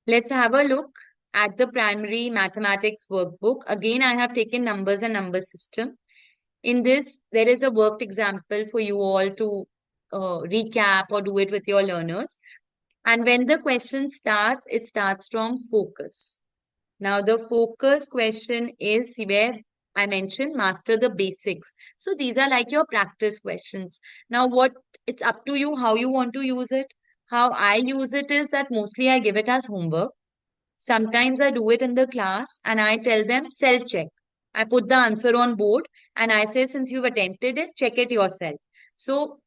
S1: Let's have a look at the primary mathematics workbook. Again, I have taken numbers and number system. In this, there is a worked example for you all to recap or do it with your learners. And when the question starts, it starts from focus. Now, the focus question is where I mentioned master the basics. So these are like your practice questions. Now, it's up to you how you want to use it. How I use it is that mostly I give it as homework. Sometimes I do it in the class and I tell them self-check. I put the answer on board and I say, since you've attempted it, check it yourself. So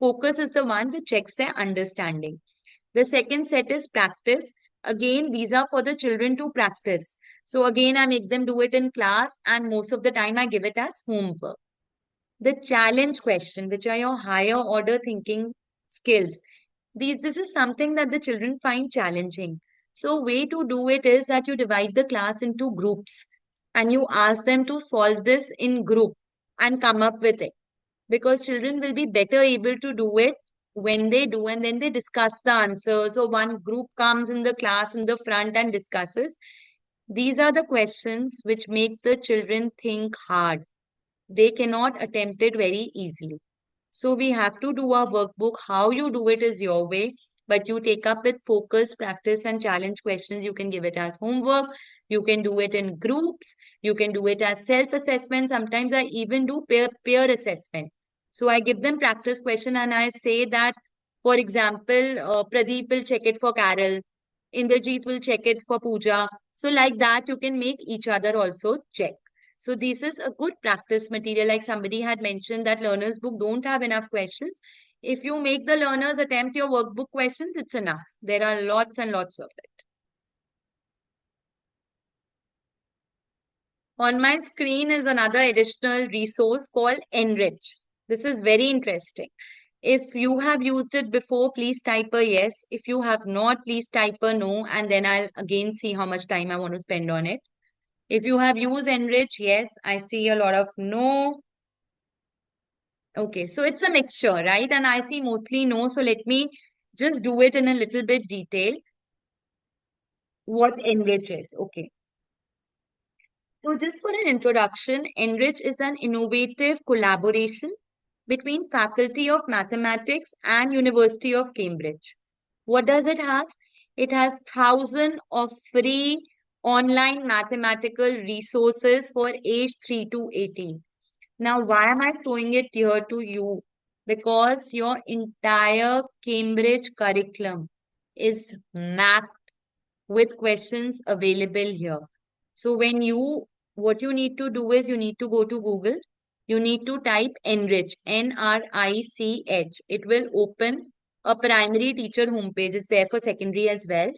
S1: focus is the one which checks their understanding. The second set is practice. Again, these are for the children to practice. So again, I make them do it in class and most of the time I give it as homework. The challenge question, which are your higher order thinking skills. This is something that the children find challenging. So way to do it is that you divide the class into groups and you ask them to solve this in group and come up with it. Because children will be better able to do it when they do and then they discuss the answers. So one group comes in the class in the front and discusses. These are the questions which make the children think hard. they cannot attempt it very easily. So we have to do our workbook. How you do it is your way, but you take up with focus, practice, and challenge questions. You can give it as homework. You can do it in groups. You can do it as self-assessment. Sometimes I even do peer assessment. So I give them practice question and I say that, for example, Pradeep will check it for Carol. Indrajit will check it for Pooja. So like that, you can make each other also check. So this is a good practice material. Like somebody had mentioned that learner's book don't have enough questions. If you make the learners attempt your workbook questions, it's enough. There are lots and lots of it. On my screen is another additional resource called Enrich. This is very interesting. If you have used it before, please type a yes. If you have not, please type a no, and then I'll again see how much time I want to spend on it. If you have used Enrich, yes, I see a lot of no. Okay, so it's a mixture, right? And I see mostly no. So let me just do it in a little bit detail. What Enrich is. Okay. So just for an introduction, Enrich is an innovative collaboration between Faculty of Mathematics and University of Cambridge. What does it have? It has thousands of free online mathematical resources for age 3 to 18. Now, why am I showing it here to you? Because your entire Cambridge curriculum is mapped with questions available here. So what you need to do is you need to go to Google. You need to type Enrich, N-R-I-C-H. It will open a primary teacher homepage. It's there for secondary as well.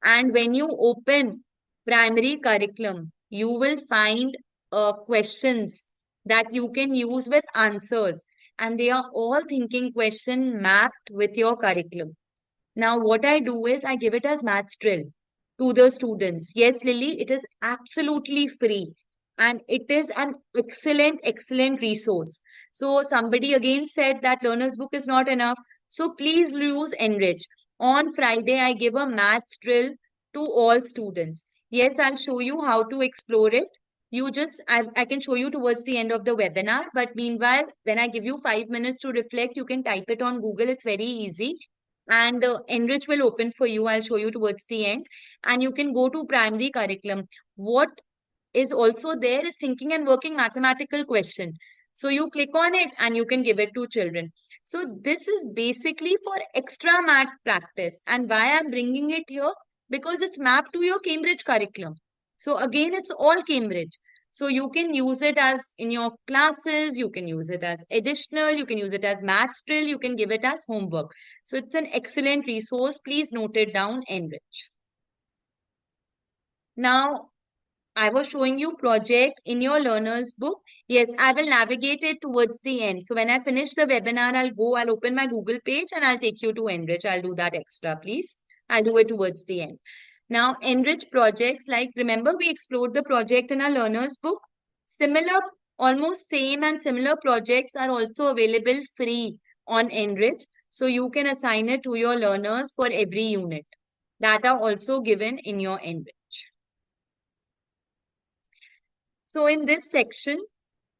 S1: And when you open primary curriculum, you will find questions that you can use with answers. And they are all thinking question mapped with your curriculum. Now, what I do is I give it as maths drill to the students. Yes, Lily, it is absolutely free and it is an excellent resource. So, somebody again said that learner's book is not enough. So, please use Enrich. On Friday, I give a maths drill to all students. Yes, I'll show you how to explore it. I can show you towards the end of the webinar. But meanwhile, when I give you 5 minutes to reflect, you can type it on Google. It's very easy and Enrich will open for you. I'll show you towards the end. And you can go to primary curriculum. What is also there is thinking and working mathematical question. So you click on it and you can give it to children. So this is basically for extra math practice. And why I'm bringing it here? Because it's mapped to your Cambridge curriculum. So again, it's all Cambridge. So you can use it as in your classes, you can use it as additional, you can use it as maths drill, you can give it as homework. So it's an excellent resource. Please note it down, Enrich. Now, I was showing you project in your learner's book. Yes, I will navigate it towards the end. So when I finish the webinar, I'll open my Google page and I'll take you to Enrich. I'll do that extra, please. I'll do it towards the end. Now, Enrich projects, like remember we explored the project in our learner's book. Similar, almost same and similar projects are also available free on Enrich. So you can assign it to your learners for every unit that are also given in your Enrich. So in this section,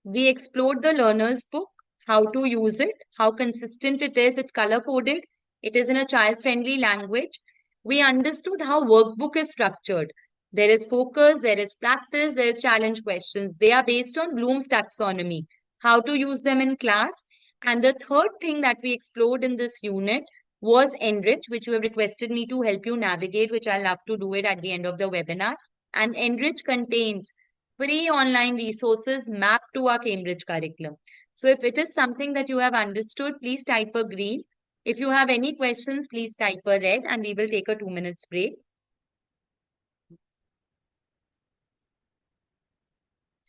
S1: we explored the learner's book, how to use it, how consistent it is, it's color coded, it is in a child friendly language. We understood how workbook is structured. There is focus, there is practice, there is challenge questions. They are based on Bloom's taxonomy, how to use them in class. And the third thing that we explored in this unit was Enrich, which you have requested me to help you navigate, which I'll have to do it at the end of the webinar. And Enrich contains free online resources mapped to our Cambridge curriculum. So if it is something that you have understood, please type a green. If you have any questions, please type a red and we will take a 2 minutes break.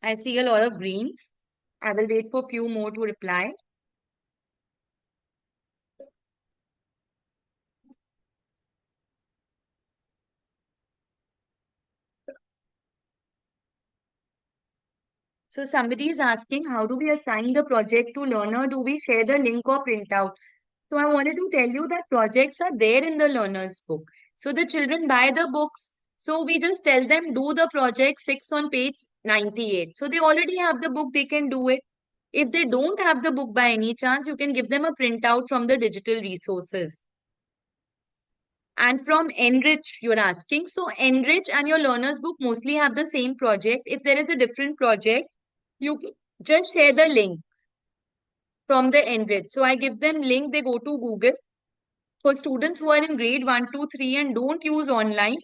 S1: I see a lot of greens. I will wait for a few more to reply. So somebody is asking, how do we assign the project to learner? Do we share the link or print out? So I wanted to tell you that projects are there in the learner's book. So the children buy the books. So we just tell them do the project 6 on page 98. So they already have the book, they can do it. If they don't have the book by any chance, you can give them a printout from the digital resources. And from Enrich, you're asking. So Enrich and your learner's book mostly have the same project. If there is a different project, you just share the link from the Enrich. So I give them link, they go to Google. For students who are in grade 1, 2, 3 and don't use online,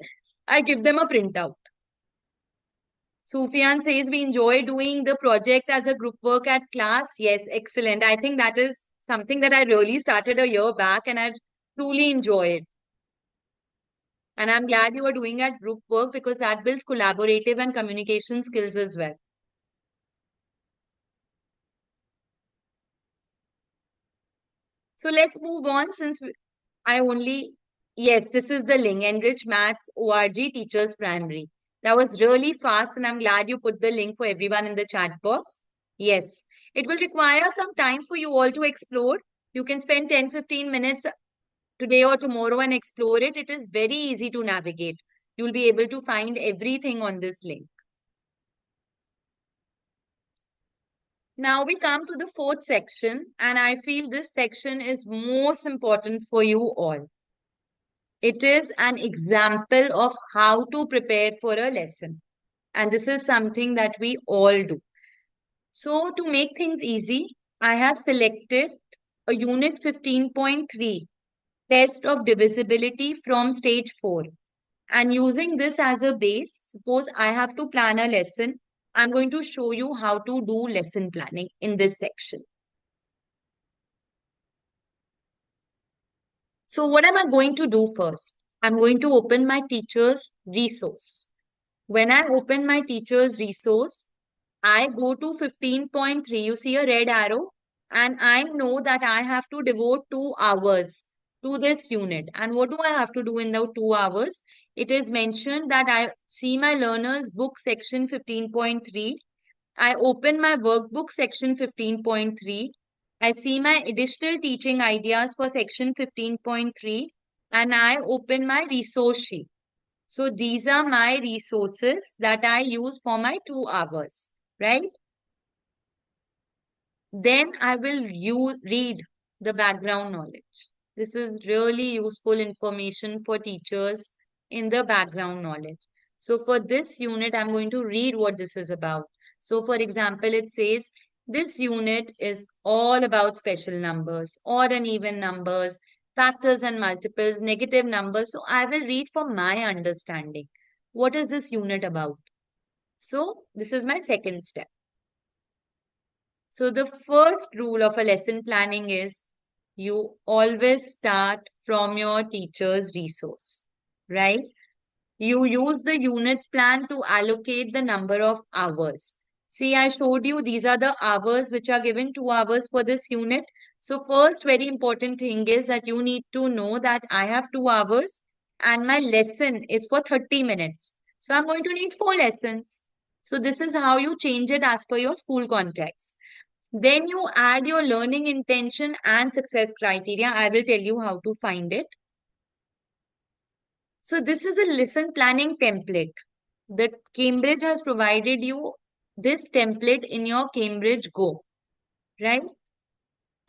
S1: I give them a printout. Sufyan says we enjoy doing the project as a group work at class. Yes, excellent. I think that is something that I really started a year back and I truly enjoy it. And I'm glad you are doing at group work because that builds collaborative and communication skills as well. So let's move on since I only, yes, this is the link, Enrich Maths ORG Teachers Primary. That was really fast and I'm glad you put the link for everyone in the chat box. Yes, it will require some time for you all to explore. You can spend 10-15 minutes today or tomorrow and explore it. It is very easy to navigate. You'll be able to find everything on this link. Now we come to the fourth section, and I feel this section is most important for you all. It is an example of how to prepare for a lesson. And this is something that we all do. So to make things easy, I have selected a unit 15.3 test of divisibility from stage 4. And using this as a base, suppose I have to plan a lesson. I'm going to show you how to do lesson planning in this section. So what am I going to do first? I'm going to open my teacher's resource. When I open my teacher's resource, I go to 15.3. You see a red arrow and I know that I have to devote 2 hours to this unit. And what do I have to do in the 2 hours? It is mentioned that I see my learner's book section 15.3. I open my workbook section 15.3. I see my additional teaching ideas for section 15.3 and I open my resource sheet. So these are my resources that I use for my 2 hours, right? Then I will read the background knowledge. This is really useful information for teachers in the background knowledge. So for this unit, I'm going to read what this is about. So for example, it says this unit is all about special numbers, odd and even numbers, factors and multiples, negative numbers. So I will read for my understanding. What is this unit about? So this is my second step. So the first rule of a lesson planning is you always start from your teacher's resource, right? You use the unit plan to allocate the number of hours. See, I showed you these are the hours which are given 2 hours for this unit. So first very important thing is that you need to know that I have 2 hours and my lesson is for 30 minutes. So I'm going to need 4 lessons. So this is how you change it as per your school context. Then you add your learning intention and success criteria. I will tell you how to find it. So this is a lesson planning template that Cambridge has provided you this template in your Cambridge Go, right?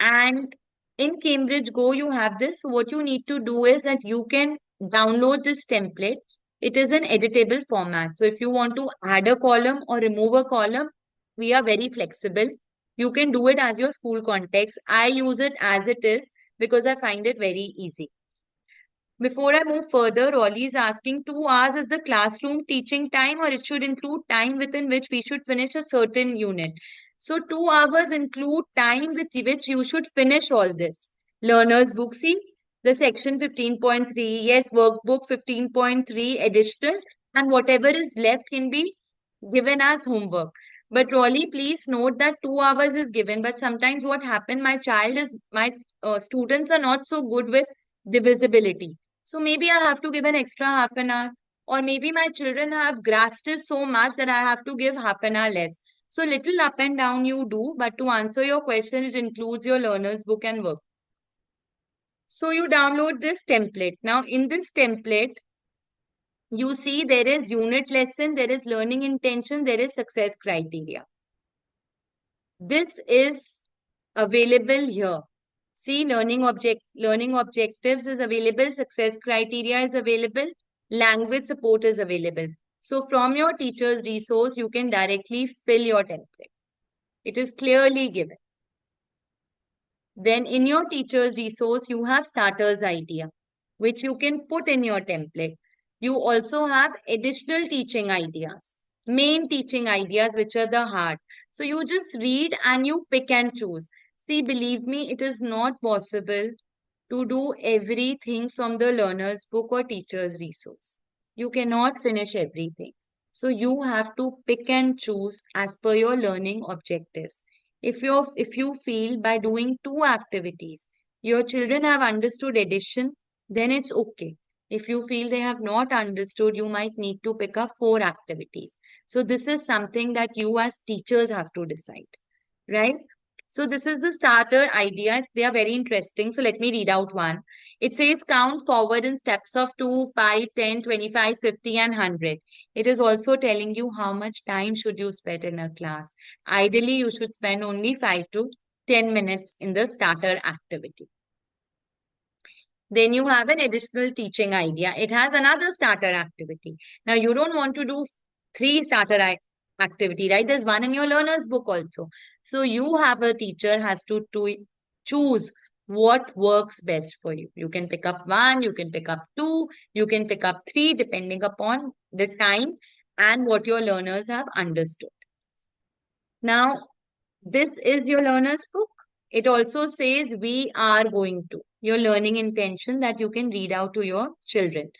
S1: And in Cambridge Go, you have this. So what you need to do is that you can download this template. It is an editable format. So if you want to add a column or remove a column, we are very flexible. You can do it as your school context. I use it as it is because I find it very easy. Before I move further, Rolly is asking 2 hours is the classroom teaching time or it should include time within which we should finish a certain unit. So 2 hours include time with which you should finish all this. Learner's book, see the section 15.3, yes, workbook 15.3 additional and whatever is left can be given as homework. But Rolly, please note that 2 hours is given. But sometimes what happen, my students are not so good with divisibility. So maybe I have to give an extra half an hour, or maybe my children have grasped it so much that I have to give half an hour less. So little up and down you do, but to answer your question, it includes your learner's book and work. So you download this template. Now in this template, you see there is unit lesson, there is learning intention, there is success criteria. This is available here. See, learning objectives is available, success criteria is available, language support is available. So from your teacher's resource, you can directly fill your template. It is clearly given. Then in your teacher's resource, you have starter's idea, which you can put in your template. You also have additional teaching ideas, main teaching ideas, which are the hard. So you just read and you pick and choose. See, believe me, it is not possible to do everything from the learner's book or teacher's resource. You cannot finish everything. So you have to pick and choose as per your learning objectives. If you feel by doing two activities, your children have understood addition, then it's okay. If you feel they have not understood, you might need to pick up four activities. So this is something that you as teachers have to decide, right? So this is the starter idea. They are very interesting. So let me read out one. It says count forward in steps of 2, 5, 10, 25, 50, and 100. It is also telling you how much time should you spend in a class. Ideally, you should spend only 5 to 10 minutes in the starter activity. Then you have an additional teaching idea. It has another starter activity. Now you don't want to do three activity, right? There's one in your learner's book also. So you have a teacher has to choose what works best for you. You can pick up one, you can pick up two, you can pick up three, depending upon the time and what your learners have understood. Now, this is your learner's book. It also says we are going to, your learning intention that you can read out to your children.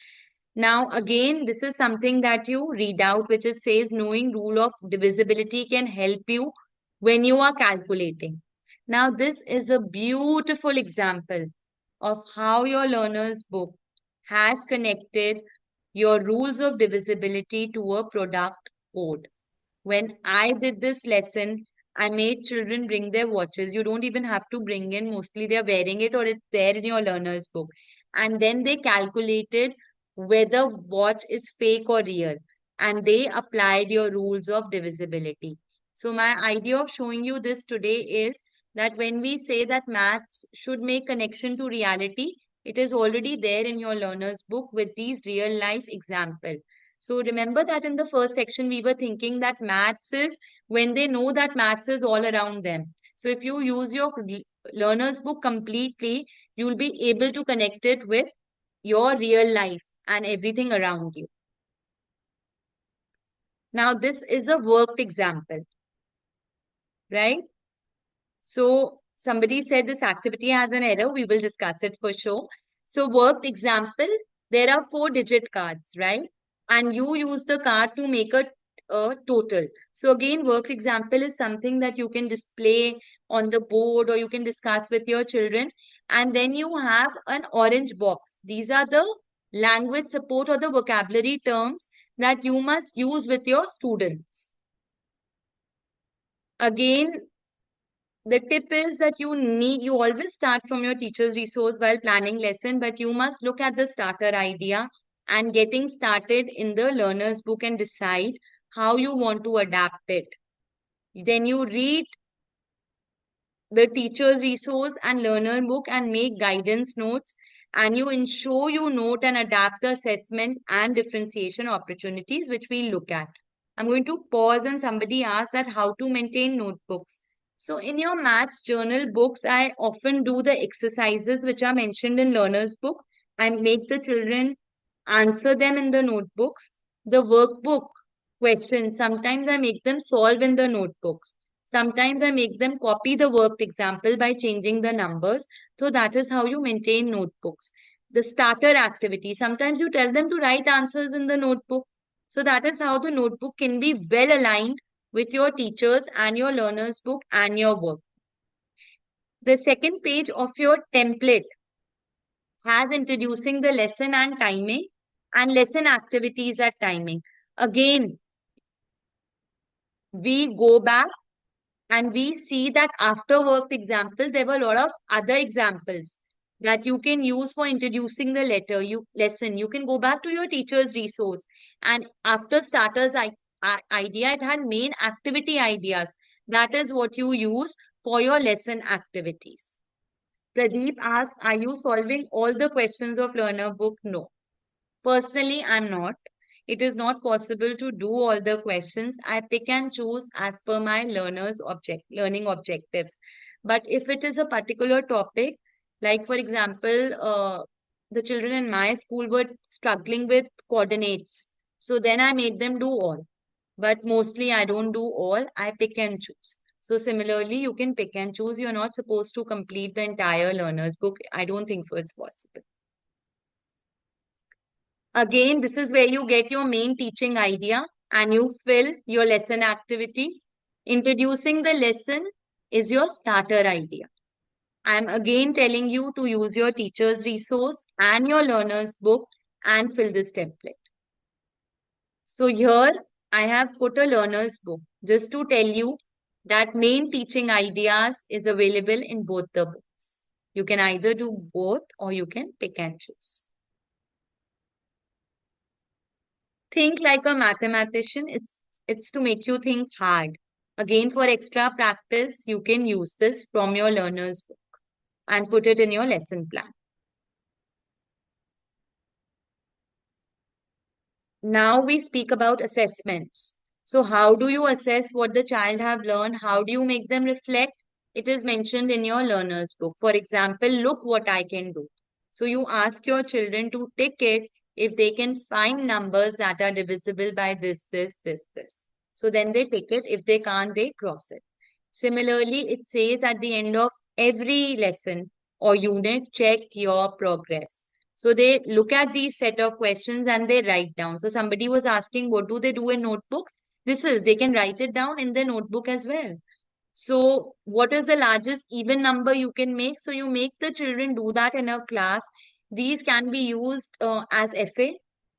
S1: Now, again, this is something that you read out, which is says knowing rule of divisibility can help you when you are calculating. Now, this is a beautiful example of how your learner's book has connected your rules of divisibility to a product code. When I did this lesson, I made children bring their watches. You don't even have to bring in, mostly they're wearing it or it's there in your learner's book. And then they calculated whether watch is fake or real. And they applied your rules of divisibility. So my idea of showing you this today is that when we say that maths should make connection to reality, it is already there in your learner's book with these real life examples. So remember that in the first section, we were thinking that maths is when they know that maths is all around them. So if you use your learner's book completely, you'll be able to connect it with your real life and everything around you. Now, this is a worked example, right? So somebody said this activity has an error. We will discuss it for sure. So worked example, there are 4-digit cards, right? And you use the card to make a total. So again, worked example is something that you can display on the board or you can discuss with your children. And then you have an orange box. These are the language support or the vocabulary terms that you must use with your students. Again, the tip is that you always start from your teacher's resource while planning lesson, but you must look at the starter idea and getting started in the learner's book and decide how you want to adapt it. Then you read the teacher's resource and learner book and make guidance notes, and you ensure you note and adapt the assessment and differentiation opportunities which we look at. I'm going to pause and somebody asked that how to maintain notebooks. So in your maths journal books, I often do the exercises which are mentioned in learner's book and make the children answer them in the notebooks. The workbook questions, sometimes I make them solve in the notebooks. Sometimes I make them copy the worked example by changing the numbers. So that is how you maintain notebooks. The starter activity, sometimes you tell them to write answers in the notebook. So that is how the notebook can be well aligned with your teachers and your learner's book and your work. The second page of your template has introducing the lesson and timing and lesson activities at timing. Again, we go back and we see that after worked examples, there were a lot of other examples that you can use for introducing the lesson. You can go back to your teacher's resource. And after starters idea, it had main activity ideas That is what you use for your lesson activities. Pradeep asks, are you solving all the questions of learner book? No. Personally, I'm not. It is not possible to do all the questions. I pick and choose as per my learning objectives. But if it is a particular topic, like for example, the children in my school were struggling with coordinates. So then I made them do all. But mostly I don't do all. I pick and choose. So similarly, you can pick and choose. You're not supposed to complete the entire learner's book. I don't think so it's possible. Again, this is where you get your main teaching idea and you fill your lesson activity. Introducing the lesson is your starter idea. I'm again telling you to use your teacher's resource and your learner's book and fill this template. So here I have put a learner's book just to tell you that main teaching ideas is available in both the books. You can either do both or you can pick and choose. Think like a mathematician. It's to make you think hard. Again, for extra practice, you can use this from your learner's book and put it in your lesson plan. Now we speak about assessments. So how do you assess what the child have learned? How do you make them reflect? It is mentioned in your learner's book. For example, look what I can do. So you ask your children to tick it if they can find numbers that are divisible by this. So then they tick it. If they can't, they cross it. Similarly, it says at the end of every lesson or unit, check your progress. So they look at these set of questions and they write down. So somebody was asking, what do they do in notebooks? This is, they can write it down in their notebook as well. So what is the largest even number you can make? So you make the children do that in a class. These can be used as FA,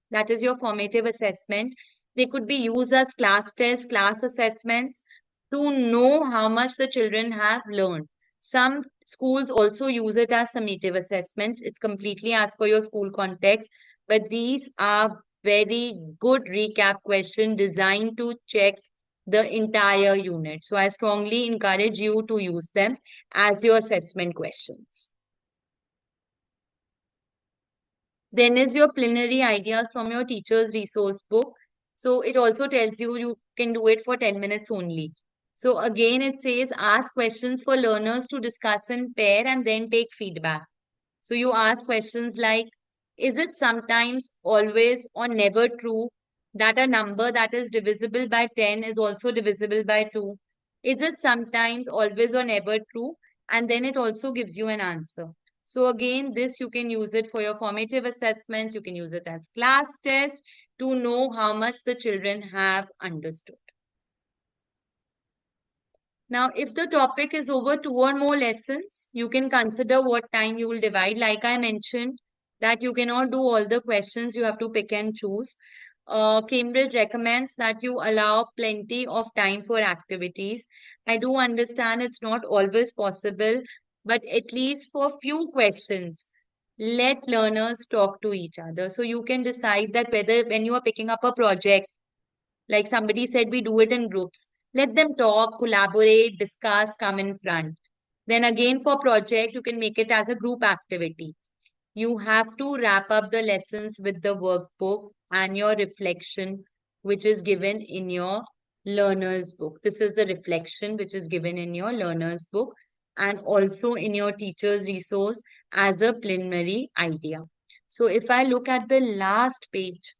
S1: that is your formative assessment. They could be used as class tests, class assessments to know how much the children have learned. Some schools also use it as summative assessments. It's completely as per your school context, but these are very good recap question designed to check the entire unit. So I strongly encourage you to use them as your assessment questions. Then is your plenary ideas from your teacher's resource book. So it also tells you you can do it for 10 minutes only. So again, it says ask questions for learners to discuss in pair and then take feedback. So you ask questions like, is it sometimes, always, or never true that a number that is divisible by 10 is also divisible by 2? Is it sometimes, always, or never true? And then it also gives you an answer. So again, this you can use it for your formative assessments. You can use it as class test to know how much the children have understood. Now, if the topic is over 2 or more lessons, you can consider what time you will divide. Like I mentioned, that you cannot do all the questions, you have to pick and choose. Cambridge recommends that you allow plenty of time for activities. I do understand it's not always possible, but at least for few questions, let learners talk to each other. So you can decide that whether when you are picking up a project, like somebody said, we do it in groups. Let them talk, collaborate, discuss, come in front. Then again, for project, you can make it as a group activity. You have to wrap up the lessons with the workbook and your reflection, which is given in your learner's book. This is the reflection which is given in your learner's book and also in your teacher's resource as a preliminary idea. So if I look at the last page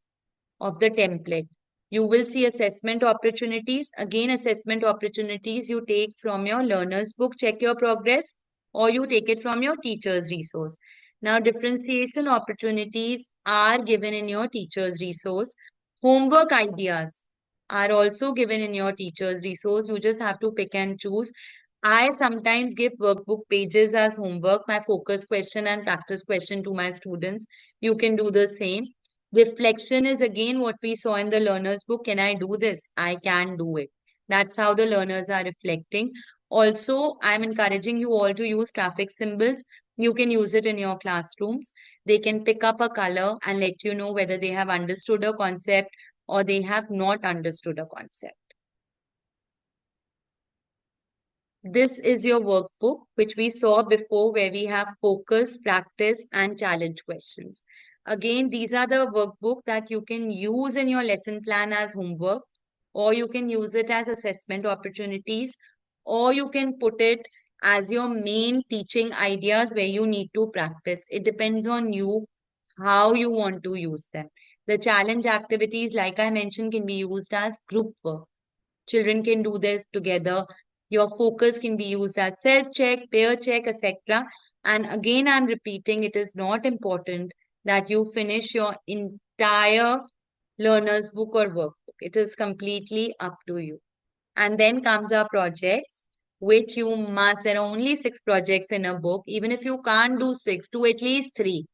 S1: of the template, you will see assessment opportunities. Again, assessment opportunities you take from your learner's book, check your progress, or you take it from your teacher's resource. Now, differentiation opportunities are given in your teacher's resource. Homework ideas are also given in your teacher's resource. You just have to pick and choose. I sometimes give workbook pages as homework, my focus question and practice question to my students. You can do the same. Reflection is again what we saw in the learner's book. Can I do this? I can do it. That's how the learners are reflecting. Also, I'm encouraging you all to use traffic symbols. You can use it in your classrooms. They can pick up a color and let you know whether they have understood a concept or they have not understood a concept. This is your workbook, which we saw before, where we have focus, practice, and challenge questions. Again, these are the workbook that you can use in your lesson plan as homework, or you can use it as assessment opportunities, or you can put it as your main teaching ideas where you need to practice. It depends on you how you want to use them. The challenge activities, like I mentioned, can be used as group work. Children can do this together. Your focus can be used as self-check, peer check, etc. And again, I'm repeating, it is not important that you finish your entire learner's book or workbook. It is completely up to you. And then comes our projects, which you must, there are only 6 projects in a book. Even if you can't do 6, do at least 3.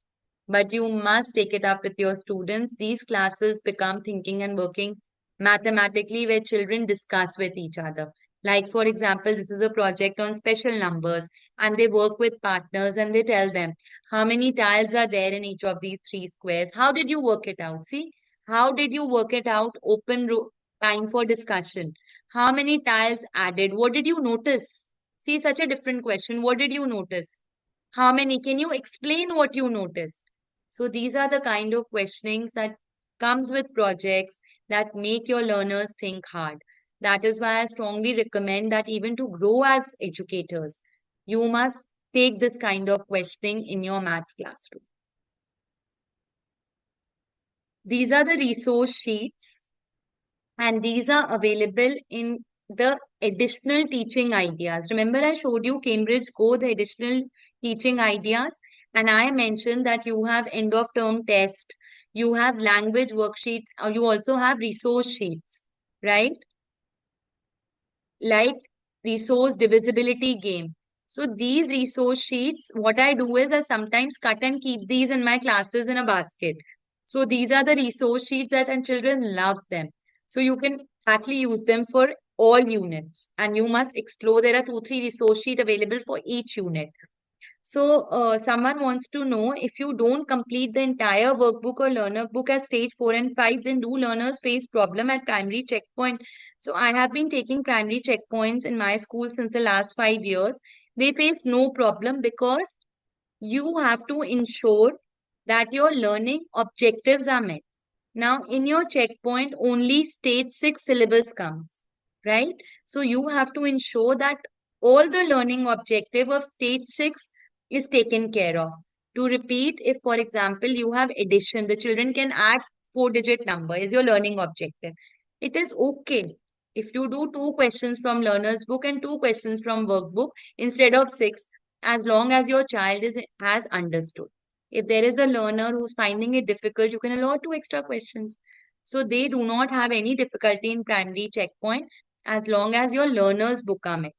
S1: But you must take it up with your students. These classes become thinking and working mathematically, where children discuss with each other. Like, for example, this is a project on special numbers, and they work with partners and they tell them how many tiles are there in each of these 3 squares. How did you work it out? See, how did you work it out? Time for discussion. How many tiles added? What did you notice? See, such a different question. What did you notice? How many? Can you explain what you noticed? So these are the kind of questionings that comes with projects that make your learners think hard. That is why I strongly recommend that even to grow as educators, you must take this kind of questioning in your maths classroom. These are the resource sheets, and these are available in the additional teaching ideas. Remember, I showed you Cambridge Go, the additional teaching ideas, and I mentioned that you have end of term test, you have language worksheets, or you also have resource sheets, right? Like resource divisibility game. So these resource sheets, what I do is I sometimes cut and keep these in my classes in a basket. So these are the resource sheets that, and children love them. So you can actually use them for all units, and you must explore. There are 2, 3 resource sheet available for each unit. So, someone wants to know, if you don't complete the entire workbook or learner book at stage 4 and 5, then do learners face problem at primary checkpoint? So, I have been taking primary checkpoints in my school since the last 5 years. They face no problem because you have to ensure that your learning objectives are met. Now, in your checkpoint, only stage 6 syllabus comes, right? So you have to ensure that all the learning objective of stage 6 is taken care of. To repeat, if for example you have addition, the children can add 4-digit number is your learning objective. It is okay if you do 2 questions from learner's book and 2 questions from workbook instead of 6, as long as your child has understood. If there is a learner who's finding it difficult, you can allow 2 extra questions. So they do not have any difficulty in primary checkpoint as long as your learner's book are met.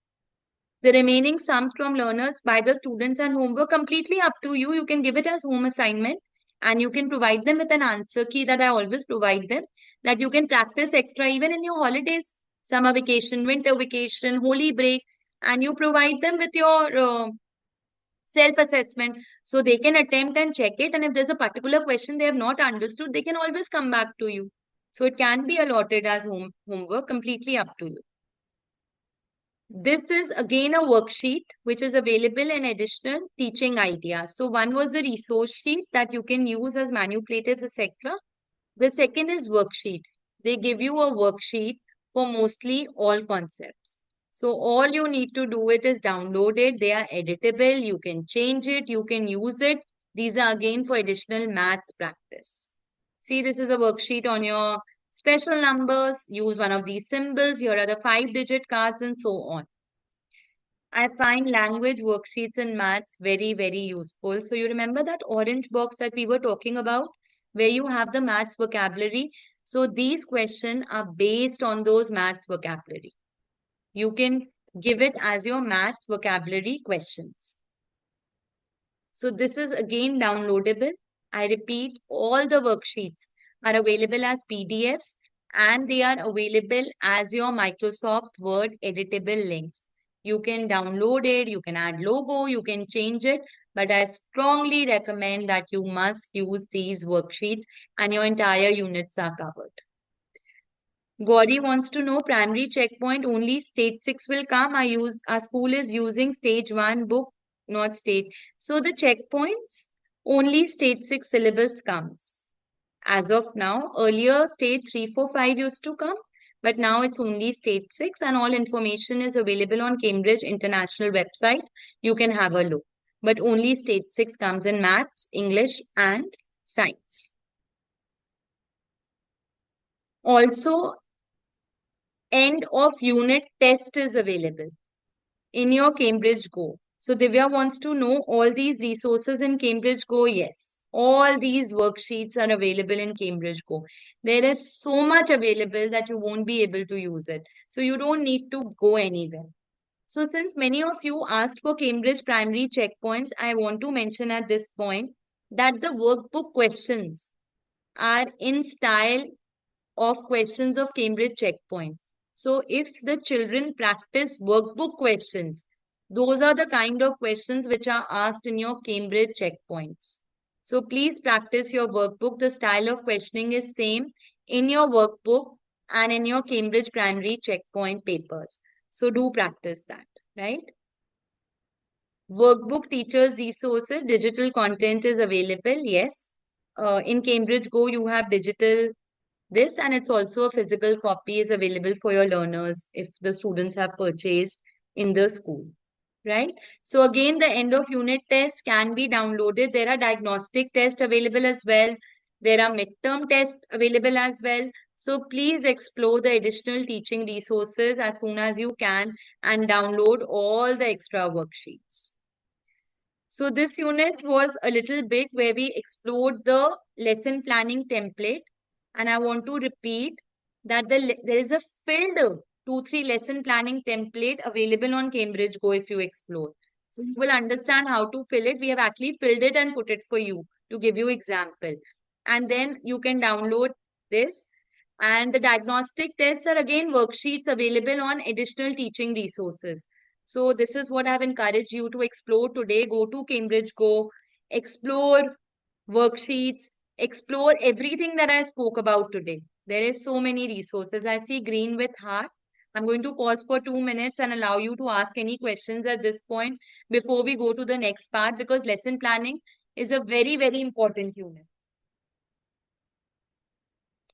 S1: The remaining sums from learners by the students and homework completely up to you. You can give it as home assignment, and you can provide them with an answer key that I always provide them, that you can practice extra even in your holidays, summer vacation, winter vacation, holy break, and you provide them with your self-assessment, so they can attempt and check it, and if there's a particular question they have not understood, they can always come back to you. So it can be allotted as homework, completely up to you. This is again a worksheet which is available in additional teaching ideas. So one was the resource sheet that you can use as manipulatives, etc. The second is worksheet. They give you a worksheet for mostly all concepts. So all you need to do it is download it. They are editable. You can change it. You can use it. These are again for additional maths practice. See, this is a worksheet on your special numbers. Use one of these symbols. Here are the 5-digit cards and so on. I find language worksheets in maths very, very useful. So you remember that orange box that we were talking about, where you have the maths vocabulary. So these questions are based on those maths vocabulary. You can give it as your maths vocabulary questions. So this is again downloadable. I repeat, all the worksheets are available as PDFs, and they are available as your Microsoft Word editable links. You can download it, you can add logo, you can change it, but I strongly recommend that you must use these worksheets and your entire units are covered. Gauri wants to know primary checkpoint only stage 6 will come. Our school is using stage 1 book, not stage. So the checkpoints only stage 6 syllabus comes. As of now, earlier stage 3, 4, 5 used to come, but now it's only stage 6 and all information is available on Cambridge International website. You can have a look. But only stage 6 comes in maths, English and science. Also, end of unit test is available in your Cambridge Go. So Divya wants to know all these resources in Cambridge Go. Yes, all these worksheets are available in Cambridge Go. There is so much available that you won't be able to use it. So you don't need to go anywhere. So since many of you asked for Cambridge primary checkpoints, I want to mention at this point that the workbook questions are in style of questions of Cambridge checkpoints. So if the children practice workbook questions, those are the kind of questions which are asked in your Cambridge checkpoints. So please practice your workbook. The style of questioning is same in your workbook and in your Cambridge primary checkpoint papers. So do practice that, right? Workbook teachers resources, digital content is available. Yes. In Cambridge Go, you have digital this, and it's also a physical copy is available for your learners if the students have purchased in the school, right? So again, the end of unit test can be downloaded. There are diagnostic tests available as well. There are midterm tests available as well. So please explore the additional teaching resources as soon as you can and download all the extra worksheets. So this unit was a little big where we explored the lesson planning template. And I want to repeat that there is a filled 2-3 lesson planning template available on Cambridge Go if you explore. So you will understand how to fill it. We have actually filled it and put it for you to give you example. And then you can download this. And the diagnostic tests are again worksheets available on additional teaching resources. So this is what I've encouraged you to explore today. Go to Cambridge Go, explore worksheets, explore everything that I spoke about today. There is so many resources. I see green with heart. I'm going to pause for 2 minutes and allow you to ask any questions at this point before we go to the next part because lesson planning is a very, very important unit.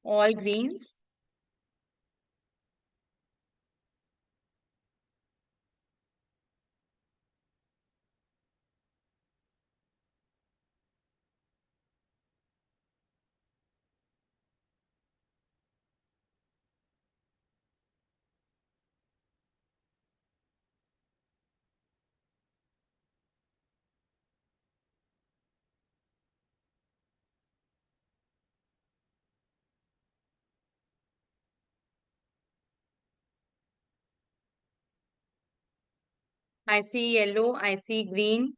S1: All greens. I see yellow. I see green.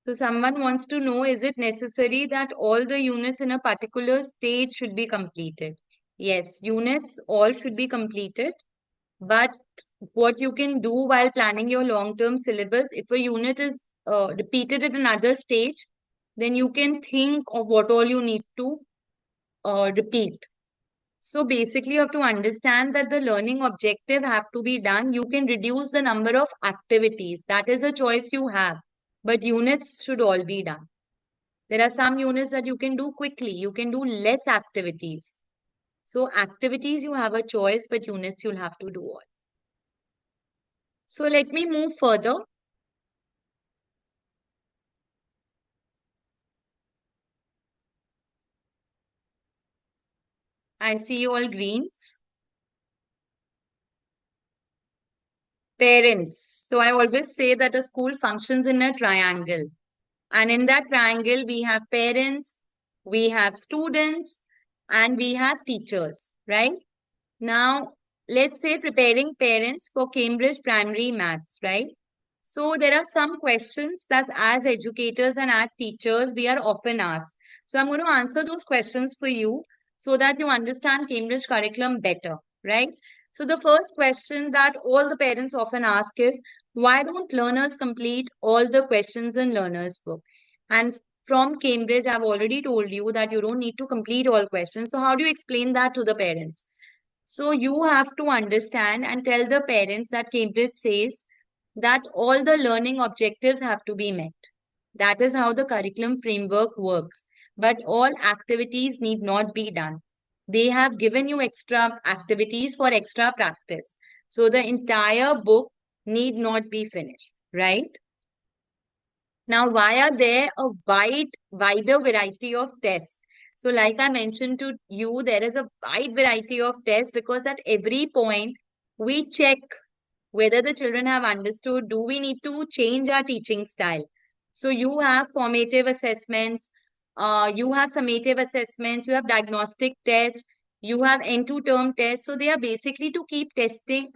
S1: So someone wants to know, is it necessary that all the units in a particular stage should be completed? Yes, units all should be completed. But what you can do while planning your long-term syllabus, if a unit is repeated at another stage, then you can think of what all you need to repeat. So basically, you have to understand that the learning objective have to be done. You can reduce the number of activities. That is a choice you have. But units should all be done. There are some units that you can do quickly. You can do less activities. So activities, you have a choice, but units, you'll have to do all. So let me move further. I see all greens. Parents. So I always say that a school functions in a triangle. And in that triangle, we have parents, we have students, and we have teachers, right? Now, let's say preparing parents for Cambridge primary maths, right? So there are some questions that as educators and as teachers, we are often asked. So I'm going to answer those questions for you so that you understand Cambridge curriculum better, right? So the first question that all the parents often ask is, Why don't learners complete all the questions in learner's book? And from Cambridge, I've already told you that you don't need to complete all questions. So how do you explain that to the parents? So you have to understand and tell the parents that Cambridge says that all the learning objectives have to be met. That is how the curriculum framework works. But all activities need not be done. They have given you extra activities for extra practice. So the entire book need not be finished, right? Now, why are there a wider variety of tests? So, like I mentioned to you, there is a wide variety of tests because at every point we check whether the children have understood. Do we need to change our teaching style? So, you have formative assessments, you have summative assessments, you have diagnostic tests, you have end-to-term tests. So, they are basically to keep testing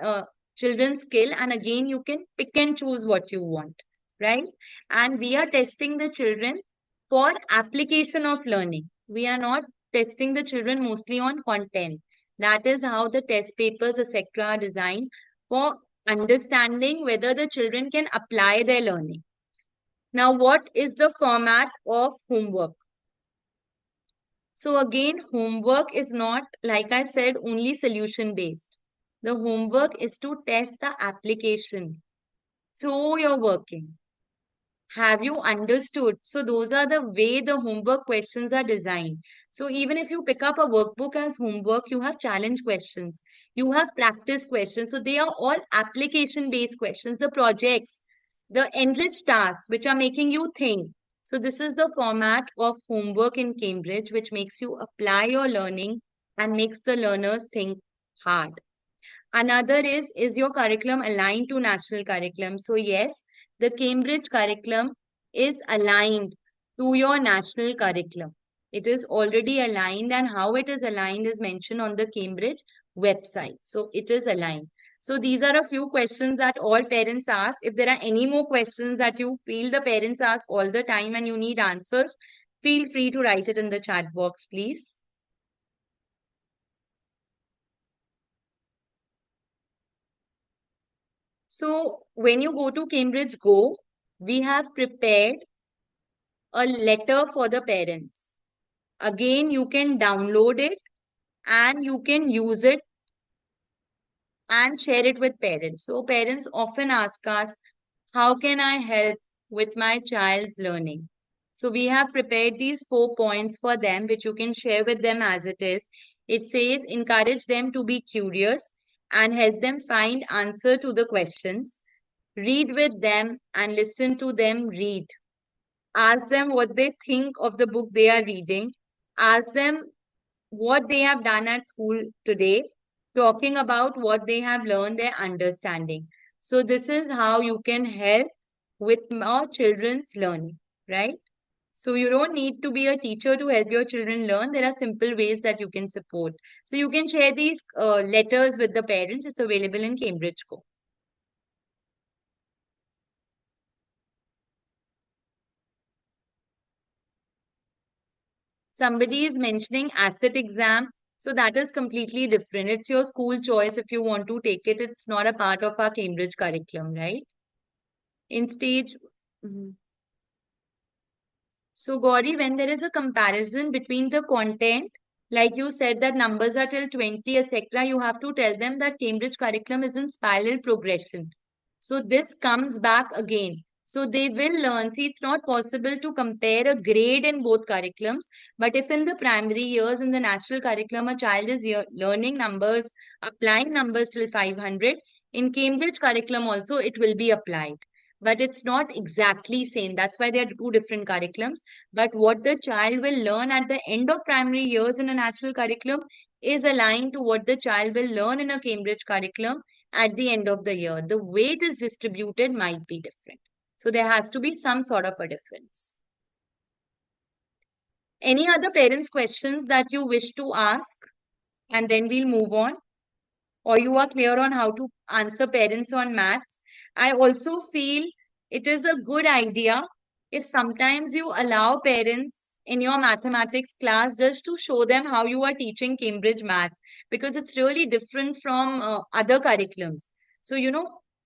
S1: children's skill, and again, you can pick and choose what you want, right? And we are testing the children for application of learning. We are not testing the children mostly on content. That is how the test papers, etc., are designed for understanding whether the children can apply their learning. Now, what is the format of homework? So, again, homework is not, like I said, only solution based. The homework is to test the application through your working. Have you understood? So those are the way the homework questions are designed. So even if you pick up a workbook as homework, you have challenge questions, you have practice questions. So they are all application based questions, the projects, the enriched tasks, which are making you think. So this is the format of homework in Cambridge, which makes you apply your learning and makes the learners think hard. Another is your curriculum aligned to national curriculum? So yes, the Cambridge curriculum is aligned to your national curriculum. It is already aligned, and how it is aligned is mentioned on the Cambridge website. So it is aligned. So these are a few questions that all parents ask. If there are any more questions that you feel the parents ask all the time and you need answers, feel free to write it in the chat box, please. So when you go to Cambridge Go, we have prepared a letter for the parents. Again, you can download it and you can use it and share it with parents. So parents often ask us, how can I help with my child's learning? So we have prepared these 4 points for them, which you can share with them as it is. It says, encourage them to be curious and help them find answer to the questions. Read with them and listen to them read. Ask them what they think of the book they are reading. Ask them what they have done at school today, talking about what they have learned, their understanding. So, this is how you can help with more children's learning, right? So, you don't need to be a teacher to help your children learn. There are simple ways that you can support. So, you can share these letters with the parents. It's available in Cambridge Go. Somebody is mentioning asset exam. So that is completely different. It's your school choice if you want to take it. It's not a part of our Cambridge curriculum, right? In stage. Mhm. So Gauri, when there is a comparison between the content, like you said that numbers are till 20, etc., you have to tell them that Cambridge curriculum is in spiral progression. So this comes back again. So they will learn. See, it's not possible to compare a grade in both curriculums. But if in the primary years in the national curriculum, a child is learning numbers, applying numbers till 500, in Cambridge curriculum also, it will be applied. But it's not exactly same. That's why there are two different curriculums. But what the child will learn at the end of primary years in a national curriculum is aligned to what the child will learn in a Cambridge curriculum at the end of the year. The way it is distributed might be different. So there has to be some sort of a difference. Any other parents' questions that you wish to ask? And then we'll move on. Or you are clear on how to answer parents on maths. I also feel it is a good idea if sometimes you allow parents in your mathematics class just to show them how you are teaching Cambridge maths, because it's really different from other curriculums. So,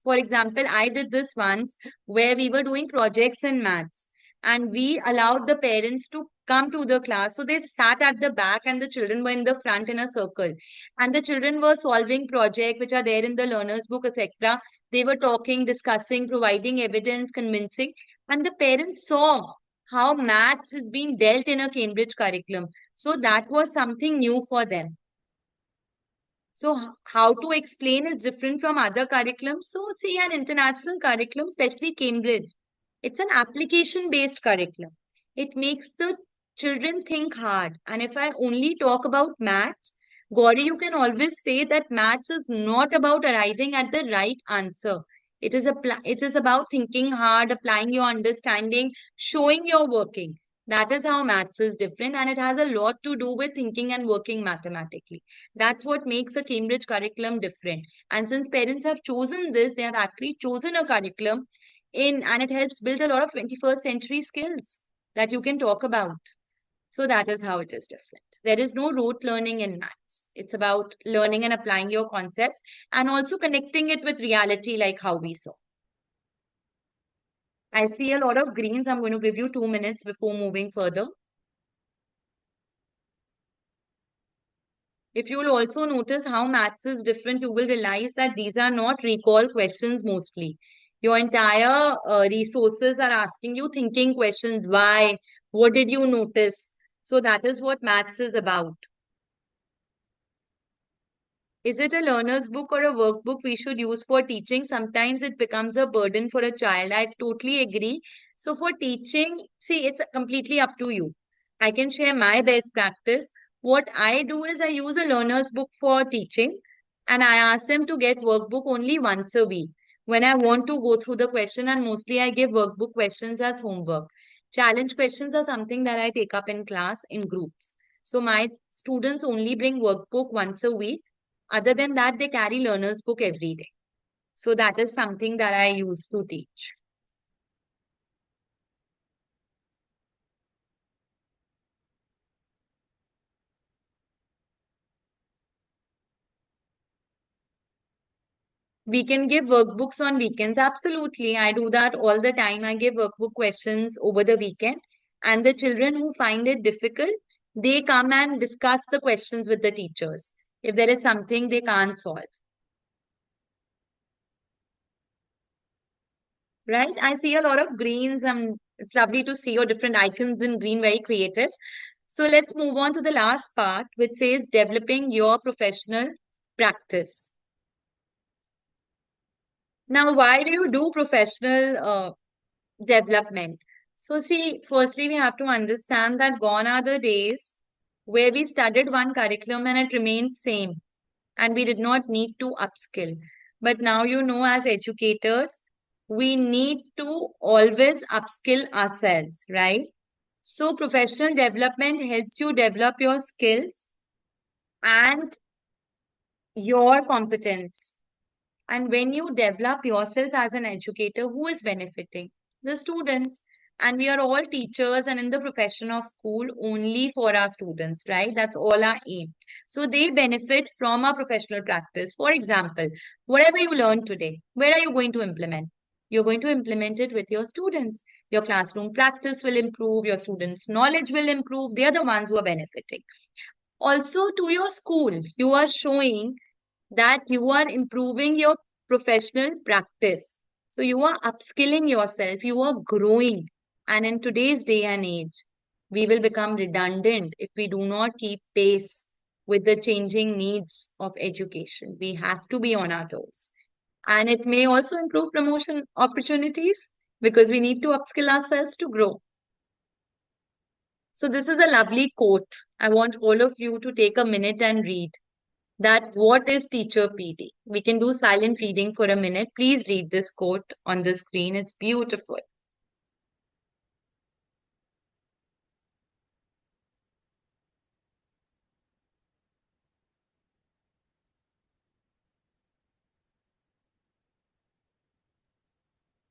S1: For example, I did this once where we were doing projects in maths and we allowed the parents to come to the class. So they sat at the back and the children were in the front in a circle. And the children were solving projects which are there in the learner's book, etc. They were talking, discussing, providing evidence, convincing. And the parents saw how maths is being dealt in a Cambridge curriculum. So that was something new for them. So how to explain is different from other curriculums. So see an international curriculum, especially Cambridge, it's an application based curriculum. It makes the children think hard. And if I only talk about maths, Gauri, you can always say that maths is not about arriving at the right answer. It is about thinking hard, applying your understanding, showing your working. That is how maths is different, and it has a lot to do with thinking and working mathematically. That's what makes a Cambridge curriculum different. And since parents have chosen this, they have actually chosen a curriculum and it helps build a lot of 21st century skills that you can talk about. So that is how it is different. There is no rote learning in maths. It's about learning and applying your concepts and also connecting it with reality, like how we saw. I see a lot of greens. I'm going to give you 2 minutes before moving further. If you will also notice how maths is different, you will realize that these are not recall questions mostly. Your entire resources are asking you thinking questions. Why? What did you notice? So that is what maths is about. Is it a learner's book or a workbook we should use for teaching? Sometimes it becomes a burden for a child. I totally agree. So for teaching, see, it's completely up to you. I can share my best practice. What I do is I use a learner's book for teaching and I ask them to get workbook only once a week when I want to go through the question, and mostly I give workbook questions as homework. Challenge questions are something that I take up in class in groups. So my students only bring workbook once a week. Other than that, they carry learner's book every day. So that is something that I use to teach. We can give workbooks on weekends. Absolutely. I do that all the time. I give workbook questions over the weekend. And the children who find it difficult, they come and discuss the questions with the teachers if there is something they can't solve. Right? I see a lot of greens. It's lovely to see your different icons in green, very creative. So let's move on to the last part, which says developing your professional practice. Now, why do you do professional development? So, see, firstly, we have to understand that gone are the days where we studied one curriculum and it remained same, and we did not need to upskill. But now, as educators, we need to always upskill ourselves, right? So, professional development helps you develop your skills and your competence. And when you develop yourself as an educator, who is benefiting? The students. And we are all teachers and in the profession of school only for our students, right? That's all our aim. So they benefit from our professional practice. For example, whatever you learn today, where are you going to implement? You're going to implement it with your students. Your classroom practice will improve, your students' knowledge will improve. They are the ones who are benefiting. Also, to your school, you are showing that you are improving your professional practice. So you are upskilling yourself, you are growing. And in today's day and age, we will become redundant if we do not keep pace with the changing needs of education. We have to be on our toes. And it may also improve promotion opportunities because we need to upskill ourselves to grow. So this is a lovely quote. I want all of you to take a minute and read that what is teacher PD? We can do silent reading for a minute. Please read this quote on the screen. It's beautiful.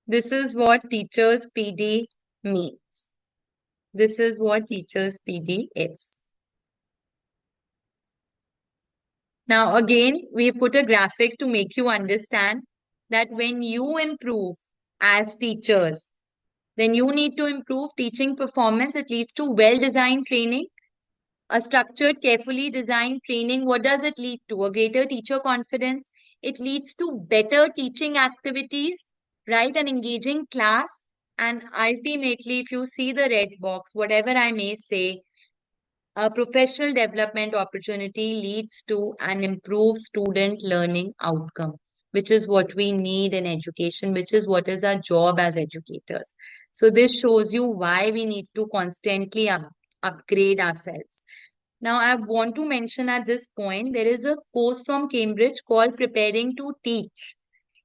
S1: This is what teachers PD means. This is what teachers PD is. Now, again, we put a graphic to make you understand that when you improve as teachers, then you need to improve teaching performance. It leads to well-designed training, a structured, carefully designed training. What does it lead to? A greater teacher confidence. It leads to better teaching activities, right? An engaging class. And ultimately, if you see the red box, whatever I may say, a professional development opportunity leads to an improved student learning outcome, which is what we need in education, which is what is our job as educators. So this shows you why we need to constantly upgrade ourselves. Now, I want to mention at this point, there is a course from Cambridge called Preparing to Teach.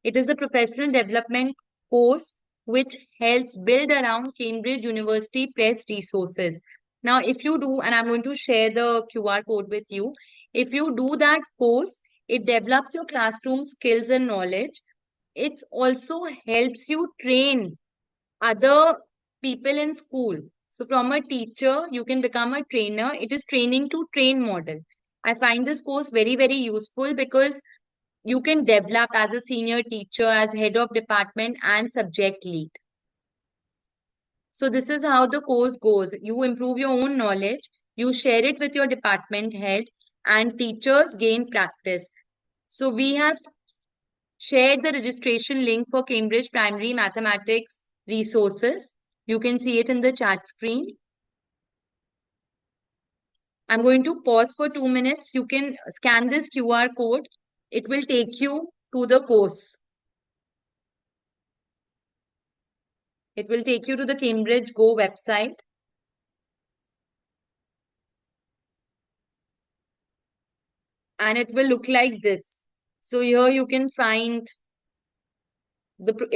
S1: It is a professional development course which helps build around Cambridge University Press resources. Now, if you do, and I'm going to share the QR code with you, if you do that course, it develops your classroom skills and knowledge. It also helps you train other people in school. So from a teacher, you can become a trainer. It is training to train model. I find this course very, very useful because you can develop as a senior teacher, as head of department and subject lead. So this is how the course goes. You improve your own knowledge, you share it with your department head, and teachers gain practice. So we have shared the registration link for Cambridge Primary Mathematics resources. You can see it in the chat screen. I'm going to pause for 2 minutes. You can scan this QR code. It will take you to the course. It will take you to the Cambridge Go website. And it will look like this. So here you can find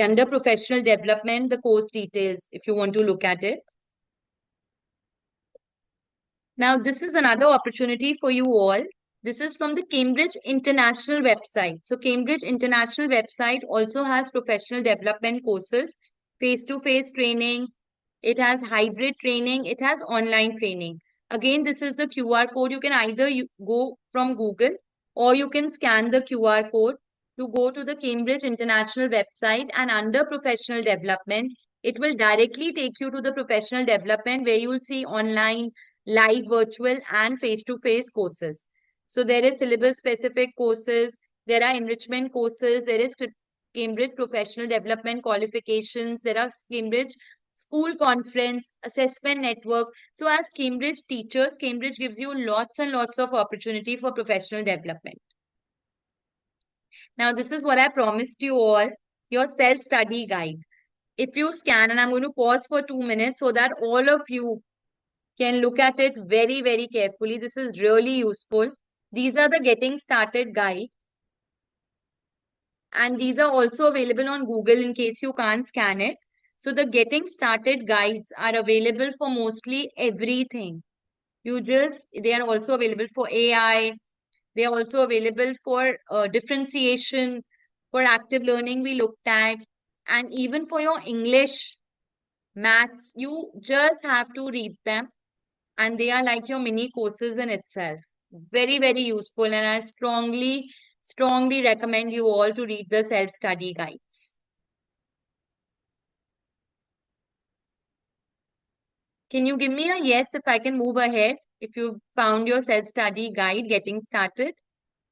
S1: under professional development, the course details if you want to look at it. Now, this is another opportunity for you all. This is from the Cambridge International website. So Cambridge International website also has professional development courses, face-to-face training. It has hybrid training. It has online training. Again, this is the QR code. You can either go from Google or you can scan the QR code to go to the Cambridge International website, and under professional development, it will directly take you to the professional development where you will see online, live, virtual, and face-to-face courses. So there is syllabus specific courses, there are enrichment courses, there is Cambridge professional development qualifications, there are Cambridge school conference, assessment network. So as Cambridge teachers, Cambridge gives you lots and lots of opportunity for professional development. Now, this is what I promised you all, your self-study guide. If you scan, and I'm going to pause for 2 minutes so that all of you can look at it very, very carefully. This is really useful. These are the getting started guide. And these are also available on Google in case you can't scan it. So the getting started guides are available for mostly everything. They are also available for AI. They are also available for differentiation, for active learning we looked at, and even for your English, maths, you just have to read them, and they are like your mini courses in itself. Very, very useful, and I strongly, strongly recommend you all to read the self-study guides. Can you give me a yes if I can move ahead? If you found your self-study guide getting started,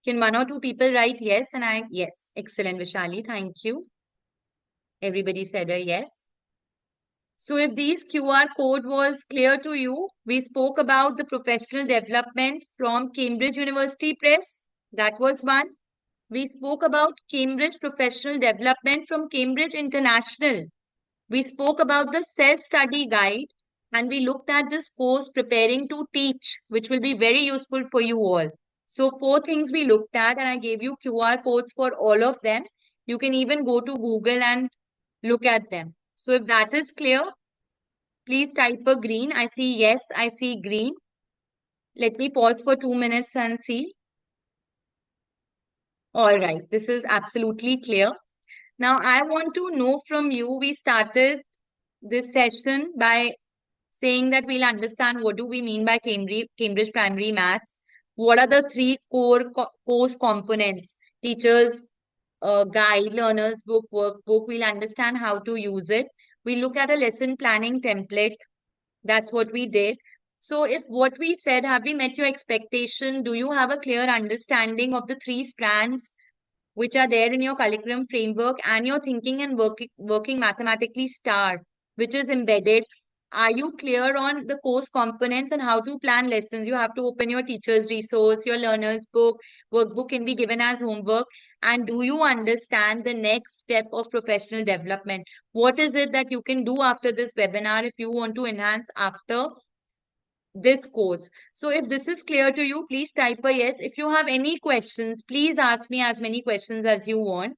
S1: can one or two people write yes? And yes. Excellent, Vishali. Thank you. Everybody said a yes. So if these QR code was clear to you, we spoke about the professional development from Cambridge University Press. That was one. We spoke about Cambridge professional development from Cambridge International. We spoke about the self-study guide, and we looked at this course Preparing to Teach, which will be very useful for you all. So 4 things we looked at, and I gave you QR codes for all of them. You can even go to Google and look at them. So if that is clear, please type a green. I see yes, I see green. Let me pause for 2 minutes and see. All right, this is absolutely clear. Now, I want to know from you, we started this session by saying that we'll understand what do we mean by Cambridge Primary Maths. What are the 3 core course components teachers guide, learner's book, workbook. We'll understand how to use it. We look at a lesson planning template. That's what we did. So if what we said, have we met your expectation? Do you have a clear understanding of the three strands which are there in your curriculum framework, and your thinking and working mathematically star, which is embedded? Are you clear on the course components and how to plan lessons? You have to open your teacher's resource, your learner's book, workbook can be given as homework. And do you understand the next step of professional development? What is it that you can do after this webinar if you want to enhance after this course? So if this is clear to you, please type a yes. If you have any questions, please ask me as many questions as you want.